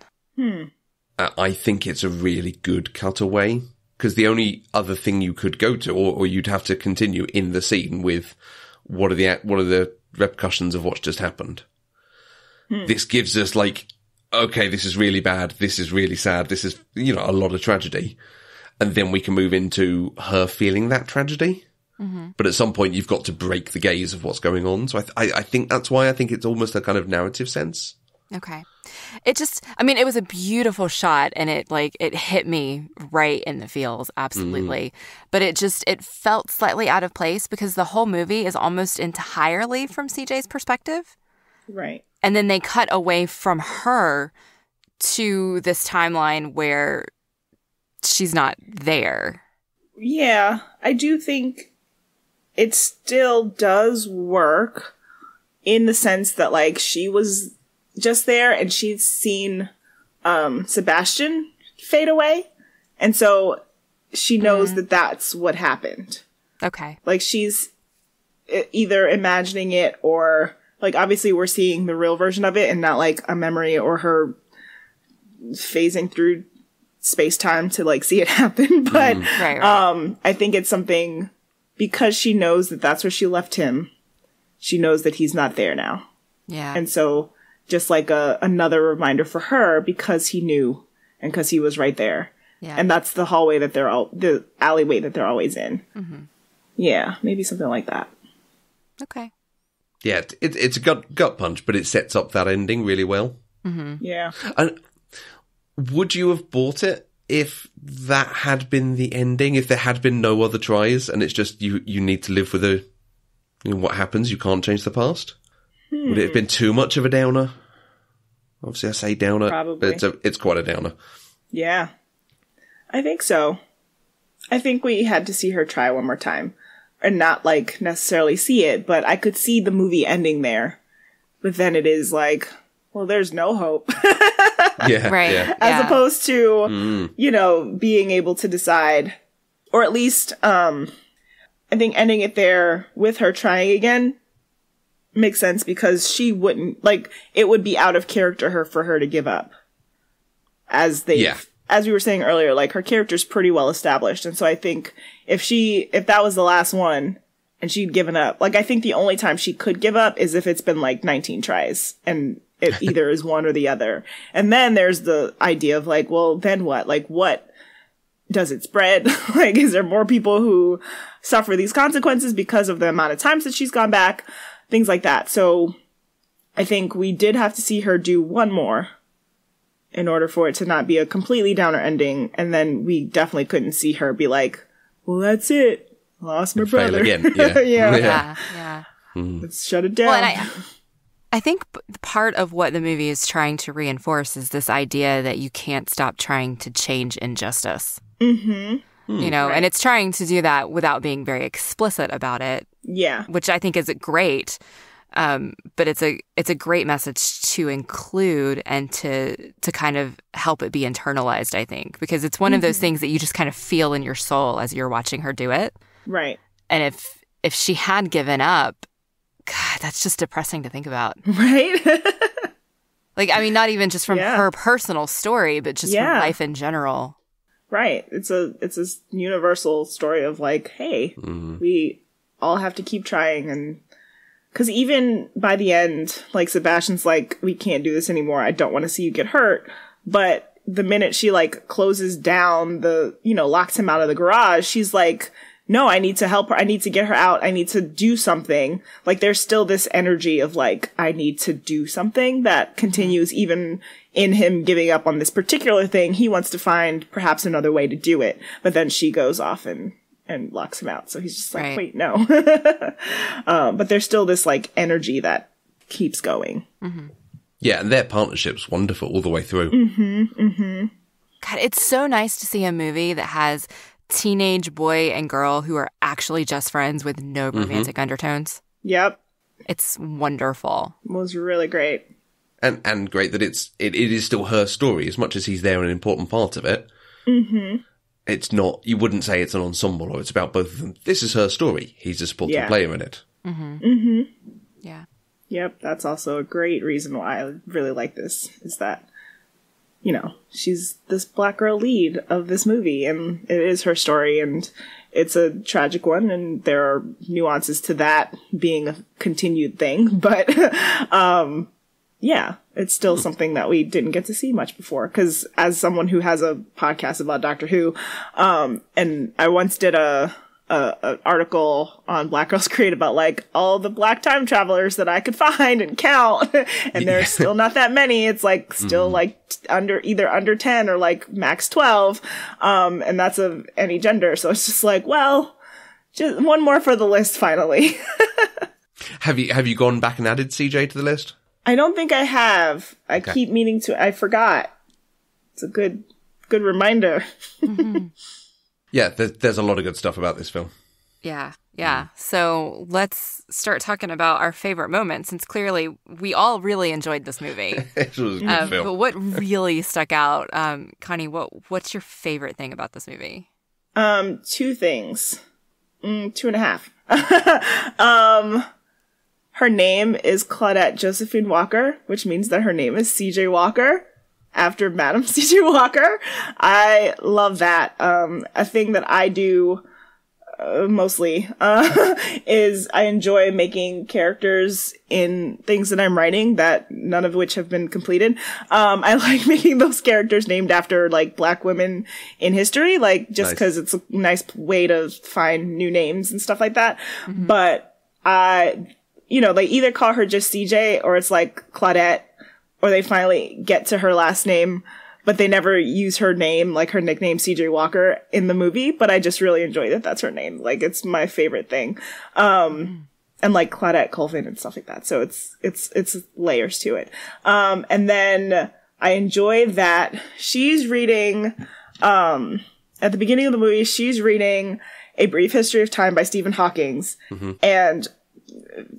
Speaker 2: I think it's a really good cutaway because the only other thing you could go to, or you'd have to continue in the scene with what are the repercussions of what's just happened. This gives us like, okay, this is really bad. This is really sad. This is, you know, a lot of tragedy. And then we can move into her feeling that tragedy. But at some point you've got to break the gaze of what's going on. So I think that's why I think it's almost a kind of narrative sense.
Speaker 1: Okay. It just, I mean, it was a beautiful shot and it hit me right in the feels. Absolutely. But it felt slightly out of place because the whole movie is almost entirely from CJ's perspective.
Speaker 3: Right.
Speaker 1: And then they cut away from her to this timeline where she's not there.
Speaker 3: Yeah, I do think it still does work in the sense that, like, she was just there and she'd seen Sebastian fade away. And so she knows that that's what happened.
Speaker 1: Okay.
Speaker 3: Like, she's either imagining it or, like, obviously we're seeing the real version of it and not, like, a memory or her phasing through space-time to, like, see it happen. But
Speaker 1: Right.
Speaker 3: I think it's something, because she knows that that's where she left him, she knows that he's not there now.
Speaker 1: Yeah.
Speaker 3: And so just like another reminder for her, because he knew and because he was right there.
Speaker 1: Yeah.
Speaker 3: And that's the hallway that the alleyway that they're always in. Yeah, maybe something like that.
Speaker 1: Okay.
Speaker 2: Yeah, it's a gut punch, but it sets up that ending really well.
Speaker 3: Yeah.
Speaker 2: And would you have bought it if that had been the ending? If there had been no other tries, and it's just you need to live with what happens? You can't change the past. Would it have been too much of a downer? Obviously, I say downer,
Speaker 3: Probably.
Speaker 2: but it's quite a downer.
Speaker 3: Yeah. I think so. I think we had to see her try one more time. And not, like, necessarily see it, but I could see the movie ending there. But then it is like, well, there's no hope.
Speaker 2: Yeah.
Speaker 1: Right.
Speaker 2: Yeah.
Speaker 3: As opposed to, you know, being able to decide, or at least, I think ending it there with her trying again makes sense because she wouldn't, like, it would be out of character for her to give up. As we were saying earlier, like, her character's pretty well established. And so I think if that was the last one and she'd given up, like, I think the only time she could give up is if it's been like 19 tries and it either is one or the other. And then there's the idea of like, well, then what? Like, what does it spread? Like, is there more people who suffer these consequences because of the amount of times that she's gone back? Things like that. So I think we did have to see her do one more in order for it to not be a completely downer ending. And then we definitely couldn't see her be like, well, that's it. Lost my brother.
Speaker 2: Fail again. Yeah.
Speaker 1: Yeah.
Speaker 3: Let's shut it down.
Speaker 1: Well, and I think part of what the movie is trying to reinforce is this idea that you can't stop trying to change injustice. You know, and it's trying to do that without being very explicit about it.
Speaker 3: Yeah.
Speaker 1: Which I think is great. But it's a great message to include and to kind of help it be internalized, I think, because it's one of those things that you just kind of feel in your soul as you're watching her do it.
Speaker 3: Right.
Speaker 1: And if she had given up, God, that's just depressing to think about.
Speaker 3: Right.
Speaker 1: Like, I mean, not even just from her personal story, but just from life in general.
Speaker 3: Right. It's a universal story of like, hey, we all have to keep trying. And because even by the end, like, Sebastian's like, we can't do this anymore. I don't want to see you get hurt. But the minute she like closes down locks him out of the garage, she's like, no, I need to help her. I need to get her out. I need to do something. Like, there's still this energy of like, I need to do something that continues even in him giving up on this particular thing. He wants to find perhaps another way to do it. But then she goes off and locks him out. So he's just like, wait, no. But there's still this like energy that keeps going.
Speaker 2: Yeah, and their partnership's wonderful all the way through.
Speaker 1: God, it's so nice to see a movie that has teenage boy and girl who are actually just friends with no romantic undertones.
Speaker 3: Yep.
Speaker 1: It's wonderful.
Speaker 3: It was really great.
Speaker 2: And great that it is still her story, as much as he's there an important part of it. It's not, you wouldn't say it's an ensemble or it's about both of them. This is her story. He's a supporting player in it.
Speaker 1: Yeah.
Speaker 3: Yep. That's also a great reason why I really like this, is that you know, she's this black girl lead of this movie, and it is her story, and it's a tragic one, and there are nuances to that being a continued thing, but yeah, it's still something that we didn't get to see much before, because as someone who has a podcast about Doctor Who, and I once did a article on Black Girls Create about like all the black time travelers that I could find and count, and there's still not that many. It's like still like either under 10 or like max 12, and that's of any gender. So it's just like, well, just one more for the list finally.
Speaker 2: Have you gone back and added CJ to the list?
Speaker 3: I don't think I have. I keep meaning to. I forgot. It's a good reminder.
Speaker 1: Mm-hmm.
Speaker 2: Yeah, there's a lot of good stuff about this film.
Speaker 1: Yeah. So let's start talking about our favorite moments, since clearly we all really enjoyed this movie.
Speaker 2: It was a good film.
Speaker 1: But what really stuck out, Connie, what's your favorite thing about this movie?
Speaker 3: 2 things. 2.5. Her name is Claudette Josephine Walker, which means that her name is CJ Walker, after Madam CJ Walker. I love that. A thing that I do mostly is I enjoy making characters in things that I'm writing, that none of which have been completed. I like making those characters named after like black women in history, like just because it's a nice way to find new names and stuff like that. Mm-hmm. But you know, they either call her just CJ or it's like Claudette, or they finally get to her last name, but they never use her name, like her nickname CJ Walker, in the movie. But I just really enjoy that that's her name. Like, it's my favorite thing. And like Claudette Colvin and stuff like that. So it's layers to it. And then I enjoy that she's reading, at the beginning of the movie, she's reading A Brief History of Time by Stephen Hawking. Mm-hmm. And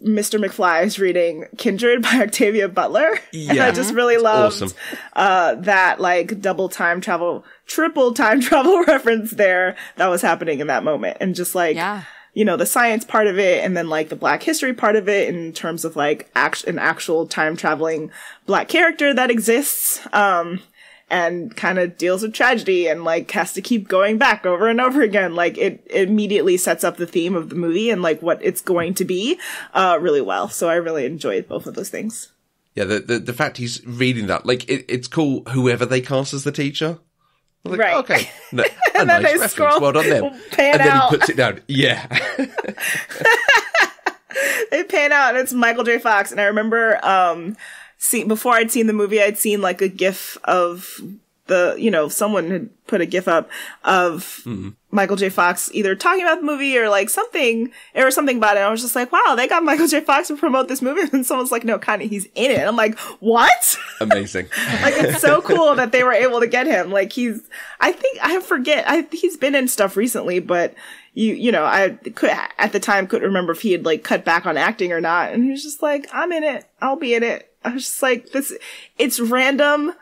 Speaker 3: Mr. McFly is reading Kindred by Octavia Butler. Yeah. And I just really loved that like triple time travel reference there that was happening in that moment. And just like, you know, the science part of it, and then like the black history part of it in terms of like an actual time traveling black character that exists. And kind of deals with tragedy and like has to keep going back over and over again. Like it immediately sets up the theme of the movie and like what it's going to be really well. So I really enjoyed both of those things. Yeah,
Speaker 2: the fact he's reading that, like it's cool whoever they cast as the teacher. Like, right. Okay. No,
Speaker 3: and then
Speaker 2: nice
Speaker 3: they scroll,
Speaker 2: well done them.
Speaker 3: And
Speaker 2: then he puts it down. Yeah.
Speaker 3: They pan out and it's Michael J. Fox. And I remember before I'd seen the movie, I'd seen like a GIF of someone had put a GIF up of Michael J. Fox either talking about the movie or like something about it. And I was just like, wow, they got Michael J. Fox to promote this movie. And someone's like, no, Connie, he's in it. I'm like, what?
Speaker 2: Amazing.
Speaker 3: Like, it's so cool that they were able to get him. Like, he's been in stuff recently, but I at the time couldn't remember if he had like cut back on acting or not. And he was just like, I'm in it. I'll be in it. I was just like, it's random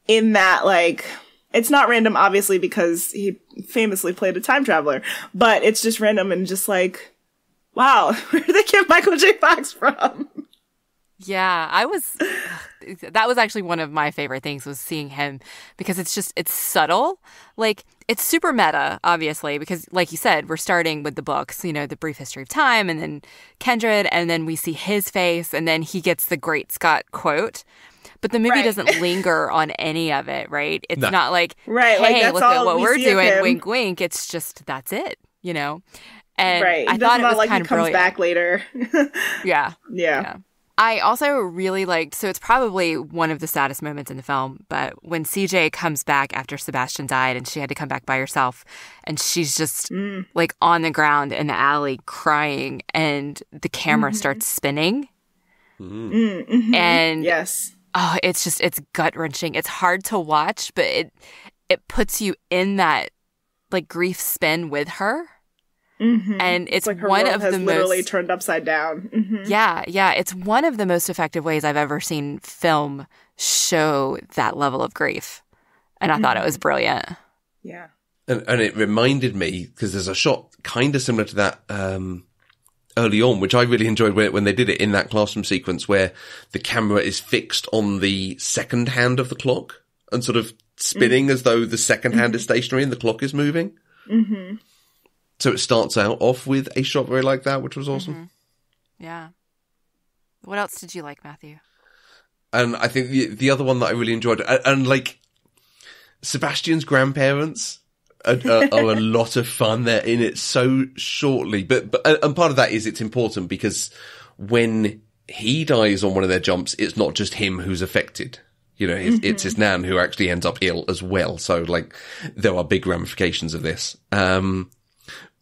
Speaker 3: in that, like, it's not random, obviously, because he famously played a time traveler, but it's just random and just like, wow, where did they get Michael J. Fox from?
Speaker 1: Yeah, that was actually one of my favorite things, was seeing him, because it's subtle. Like, it's super meta, obviously, because like you said, we're starting with the books, you know, The Brief History of Time, and then Kindred, and then we see his face, and then he gets the Great Scott quote. But the movie doesn't linger on any of it, right? It's not like, hey, look at what we're doing, wink, wink. It's just, that's it, you know? And I thought it was
Speaker 3: like
Speaker 1: kind of brilliant.
Speaker 3: He comes back later.
Speaker 1: Yeah. I also really liked, so it's probably one of the saddest moments in the film, but when CJ comes back after Sebastian died and she had to come back by herself, and she's just like on the ground in the alley crying, and the camera starts spinning. And
Speaker 3: yes.
Speaker 1: Oh, it's gut-wrenching. It's hard to watch, but it puts you in that like grief spin with her. Mm-hmm. And it's
Speaker 3: like her
Speaker 1: one
Speaker 3: world
Speaker 1: of
Speaker 3: has
Speaker 1: the
Speaker 3: literally
Speaker 1: most
Speaker 3: turned upside down. Mm-hmm.
Speaker 1: Yeah. It's one of the most effective ways I've ever seen film show that level of grief, and I thought it was brilliant.
Speaker 3: Yeah,
Speaker 2: and it reminded me, because there's a shot kind of similar to that early on, which I really enjoyed when they did it in that classroom sequence where the camera is fixed on the second hand of the clock. and sort of spinning as though the second hand is stationary and the clock is moving. Mm-hmm. So it starts out off with a shot very like that, which was awesome.
Speaker 1: Mm-hmm. Yeah. What else did you like, Matthew?
Speaker 2: And I think the other one that I really enjoyed, and like Sebastian's grandparents are a lot of fun. They're in it so shortly, but and part of that is it's important because when he dies on one of their jumps, it's not just him who's affected. You know, it's his nan who actually ends up ill as well. So like there are big ramifications of this.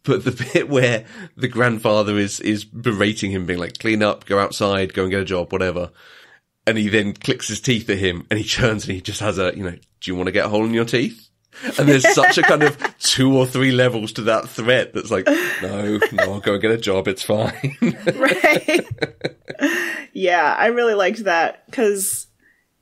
Speaker 2: But the bit where the grandfather is berating him, being like, clean up, go outside, go and get a job, whatever. And he then clicks his teeth at him and he turns and he just has a, do you want to get a hole in your teeth? And there's such a kind of 2 or 3 levels to that threat that's like, no, I'll go and get a job. It's fine.
Speaker 3: Right. Yeah, I really liked that because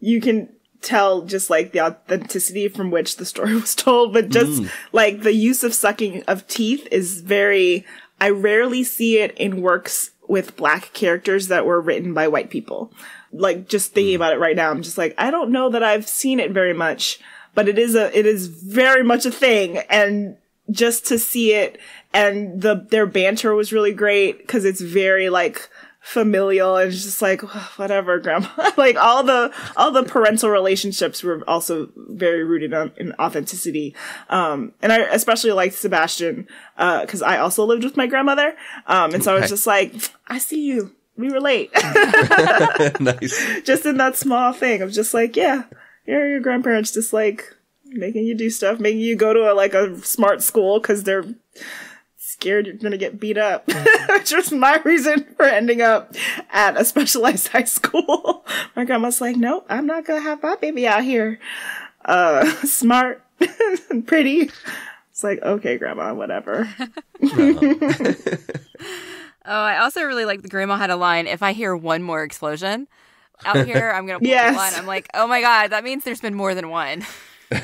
Speaker 3: you can tell just like the authenticity from which the story was told, but just like the use of sucking of teeth is I rarely see it in works with black characters that were written by white people. Like just thinking about it right now, I'm just like, I don't know that I've seen it very much, but it is very much a thing. And just to see it and their banter was really great because it's very like familial and it's just like, whatever, grandma. Like all the parental relationships were also very rooted in authenticity. And I especially liked Sebastian, cause I also lived with my grandmother. And so I was just like, I see you. We relate.
Speaker 2: Nice.
Speaker 3: Just in that small thing of just like, yeah, here are your grandparents just like making you do stuff, making you go to a smart school cause they're scared you're gonna get beat up, which was my reason for ending up at a specialized high school. My grandma's like, nope, I'm not gonna have my baby out here smart and pretty. It's like, okay, grandma, whatever.
Speaker 1: Oh, I also really like the grandma had a line, if I hear one more explosion out here, I'm gonna pull the line. I'm like, oh my god, that means there's been more than one.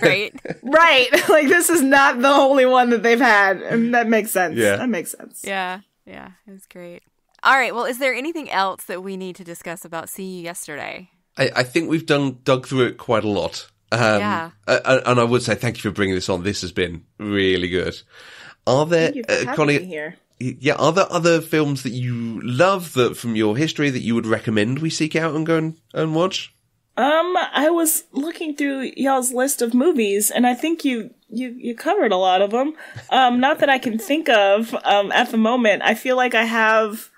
Speaker 1: Right?
Speaker 3: Right. Like, this is not the only one that they've had. And that makes sense.
Speaker 2: Yeah.
Speaker 3: That makes sense.
Speaker 1: Yeah. Yeah. It was great. All right. Well, is there anything else that we need to discuss about See You Yesterday?
Speaker 2: I think we've dug through it quite a lot.
Speaker 1: Yeah.
Speaker 2: And I would say thank you for bringing this on. This has been really good. Are there,
Speaker 3: Thank you for having
Speaker 2: Connie,
Speaker 3: me here.
Speaker 2: Yeah, are there other films that you love that from your history that you would recommend we seek out and go and watch?
Speaker 3: I was looking through y'all's list of movies, and I think you covered a lot of them. Not that I can think of, at the moment. I feel like I have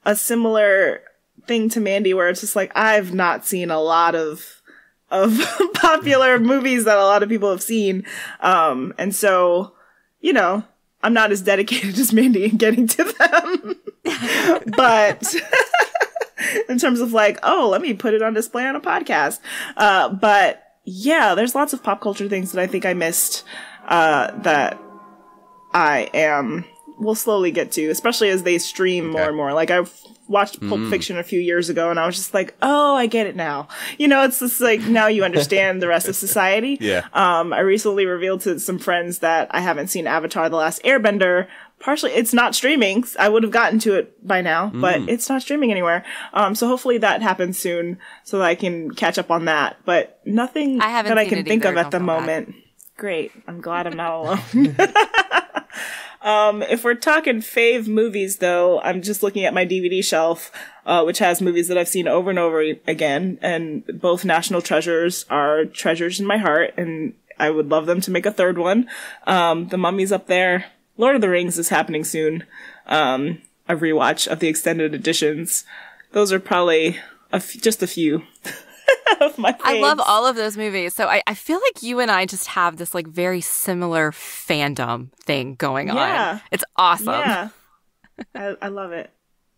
Speaker 3: a similar thing to Mandi where it's just like, I've not seen a lot of popular movies that a lot of people have seen. And so, I'm not as dedicated as Mandi in getting to them. But in terms of like, oh, let me put it on display on a podcast. But yeah, there's lots of pop culture things that I think I missed, that will slowly get to, especially as they stream more and more. Like I've watched Pulp Fiction a few years ago and I was just like, oh, I get it now. It's just like, now you understand the rest of society.
Speaker 2: Yeah.
Speaker 3: I recently revealed to some friends that I haven't seen Avatar: The Last Airbender. Partially, it's not streaming. I would have gotten to it by now, but it's not streaming anywhere. So hopefully that happens soon so that I can catch up on that. But nothing that I can think of at the moment. Great. I'm glad I'm not alone. If we're talking fave movies, though, I'm just looking at my DVD shelf, which has movies that I've seen over and over again, and both national treasures are treasures in my heart, and I would love them to make a third one. The Mummy's up there. Lord of the Rings is happening soon. A rewatch of the extended editions. Those are probably just a few of my faves.
Speaker 1: I love all of those movies. So I feel like you and I just have this like very similar fandom thing going on. It's awesome.
Speaker 3: Yeah. I love it.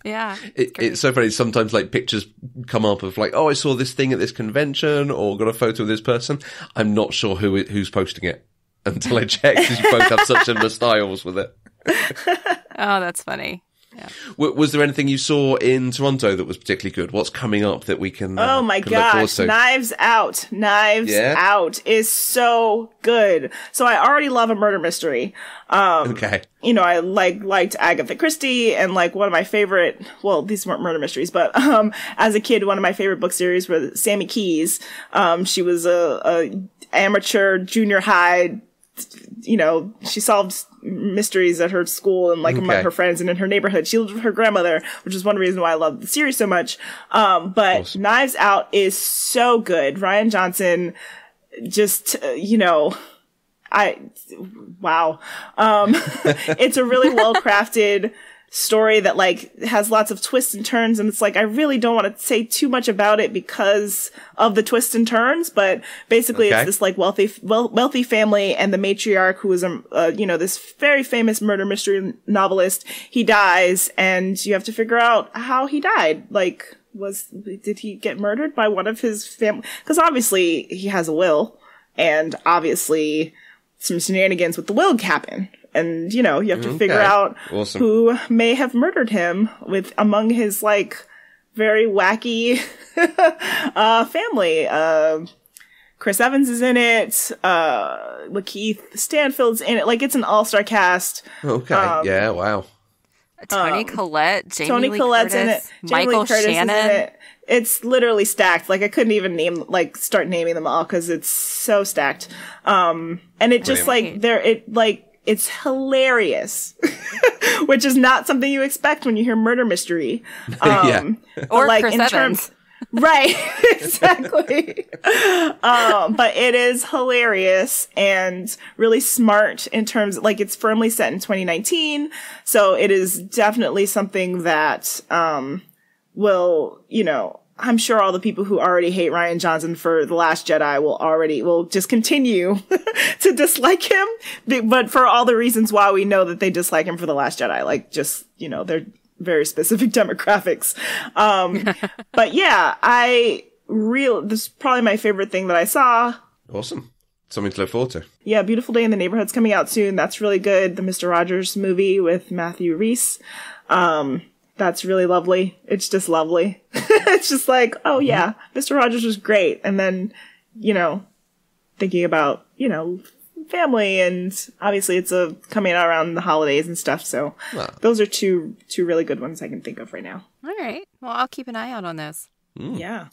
Speaker 1: Yeah.
Speaker 2: It's so funny. Sometimes like pictures come up of like, oh, I saw this thing at this convention or got a photo of this person. I'm not sure who's posting it until I check because you both have such similar styles with it.
Speaker 1: Oh, that's funny. Yeah.
Speaker 2: Was there anything you saw in Toronto that was particularly good? What's coming up that we can
Speaker 3: oh my
Speaker 2: can look forward
Speaker 3: gosh,
Speaker 2: to?
Speaker 3: Knives Out is so good. So I already love a murder mystery.
Speaker 2: Okay.
Speaker 3: You know, I liked Agatha Christie, and like one of my favorite, well, these weren't murder mysteries, but as a kid, one of my favorite book series was Sammy Keys. She was a amateur junior high. You know, she solved mysteries at her school and like among her friends and in her neighborhood. She lived with her grandmother, which is one reason why I love the series so much. But Knives Out is so good. Rian Johnson, just, you know, wow. It's a really well crafted story that like has lots of twists and turns, and it's like I really don't want to say too much about it because of the twists and turns, but basically it's this like wealthy family, and the matriarch, who is this very famous murder mystery novelist, he dies, and you have to figure out how he died. Like, did he get murdered by one of his family? Because obviously he has a will, and obviously some shenanigans with the will happen. And, you know, you have to figure out who may have murdered him among his, like, very wacky family. Chris Evans is in it. Lakeith Stanfield's in it. Like, it's an all-star cast.
Speaker 2: Okay. Yeah, wow.
Speaker 1: Toni Collette,
Speaker 3: Toni Collette's in it.
Speaker 1: Michael Shannon.
Speaker 3: Is in it. It's literally stacked. Like, I couldn't even start naming them all because it's so stacked. And it just, it's hilarious, which is not something you expect when you hear murder mystery.
Speaker 1: Or like, Chris Evans.
Speaker 3: Right, exactly. But it is hilarious and really smart in terms, like, it's firmly set in 2019. So it is definitely something that, will, you know, I'm sure all the people who already hate Rian Johnson for The Last Jedi will just continue to dislike him, but for all the reasons why we know that they dislike him for The Last Jedi, like, just, you know, they're very specific demographics. But yeah, this is probably my favorite thing that I saw.
Speaker 2: Awesome. Something to look forward to.
Speaker 3: Yeah, Beautiful Day in the Neighborhood's coming out soon. That's really good. The Mr. Rogers movie with Matthew Rhys. That's really lovely. It's just lovely. It's just like, oh yeah, Mr. Rogers was great. And then, you know, thinking about, you know, family, and obviously it's coming out around the holidays and stuff. So those are two really good ones I can think of right now.
Speaker 1: All right. Well, I'll keep an eye out on those.
Speaker 3: Yeah.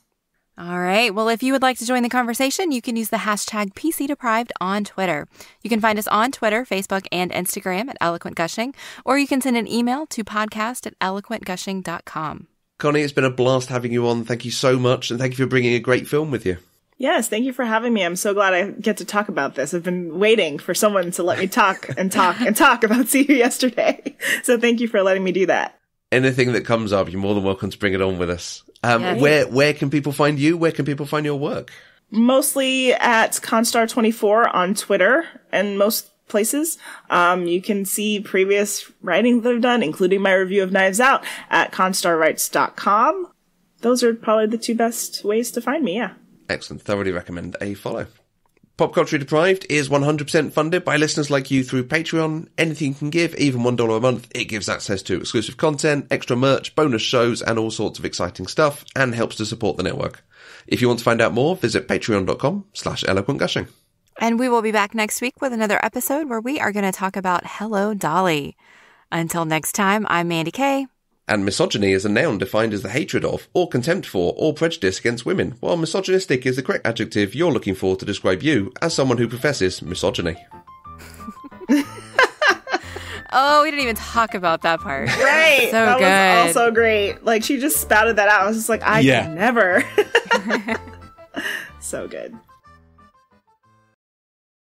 Speaker 1: All right. Well, if you would like to join the conversation, you can use the hashtag PCDeprived on Twitter. You can find us on Twitter, Facebook, and Instagram at Eloquent Gushing, or you can send an email to podcast@eloquentgushing.com.
Speaker 2: Connie, it's been a blast having you on. Thank you so much, and thank you for bringing a great film with you.
Speaker 3: Yes, thank you for having me. I'm so glad I get to talk about this. I've been waiting for someone to let me talk and talk and talk about See You Yesterday. So thank you for letting me do that.
Speaker 2: Anything that comes up, you're more than welcome to bring it on with us. Where can people find you? Where can people find your work?
Speaker 3: Mostly at Constar24 on Twitter and most places. You can see previous writing that I've done, including my review of Knives Out, at constarwrites.com. Those are probably the two best ways to find me, yeah.
Speaker 2: Excellent. Thoroughly recommend a follow. Pop Culture Deprived is 100% funded by listeners like you through Patreon. Anything you can give, even $1 a month, it gives access to exclusive content, extra merch, bonus shows, and all sorts of exciting stuff, and helps to support the network. If you want to find out more, visit patreon.com/eloquentgushing.
Speaker 1: And we will be back next week with another episode where we are going to talk about Hello, Dolly. Until next time, I'm Mandi Kaye.
Speaker 2: And misogyny is a noun defined as the hatred of, or contempt for, or prejudice against women, while misogynistic is the correct adjective you're looking for to describe you as someone who professes misogyny.
Speaker 1: Oh, we didn't even talk about that part.
Speaker 3: Right.
Speaker 1: So
Speaker 3: that
Speaker 1: good.
Speaker 3: was also great. Like, she just spouted that out. I was just like, I can never. So good.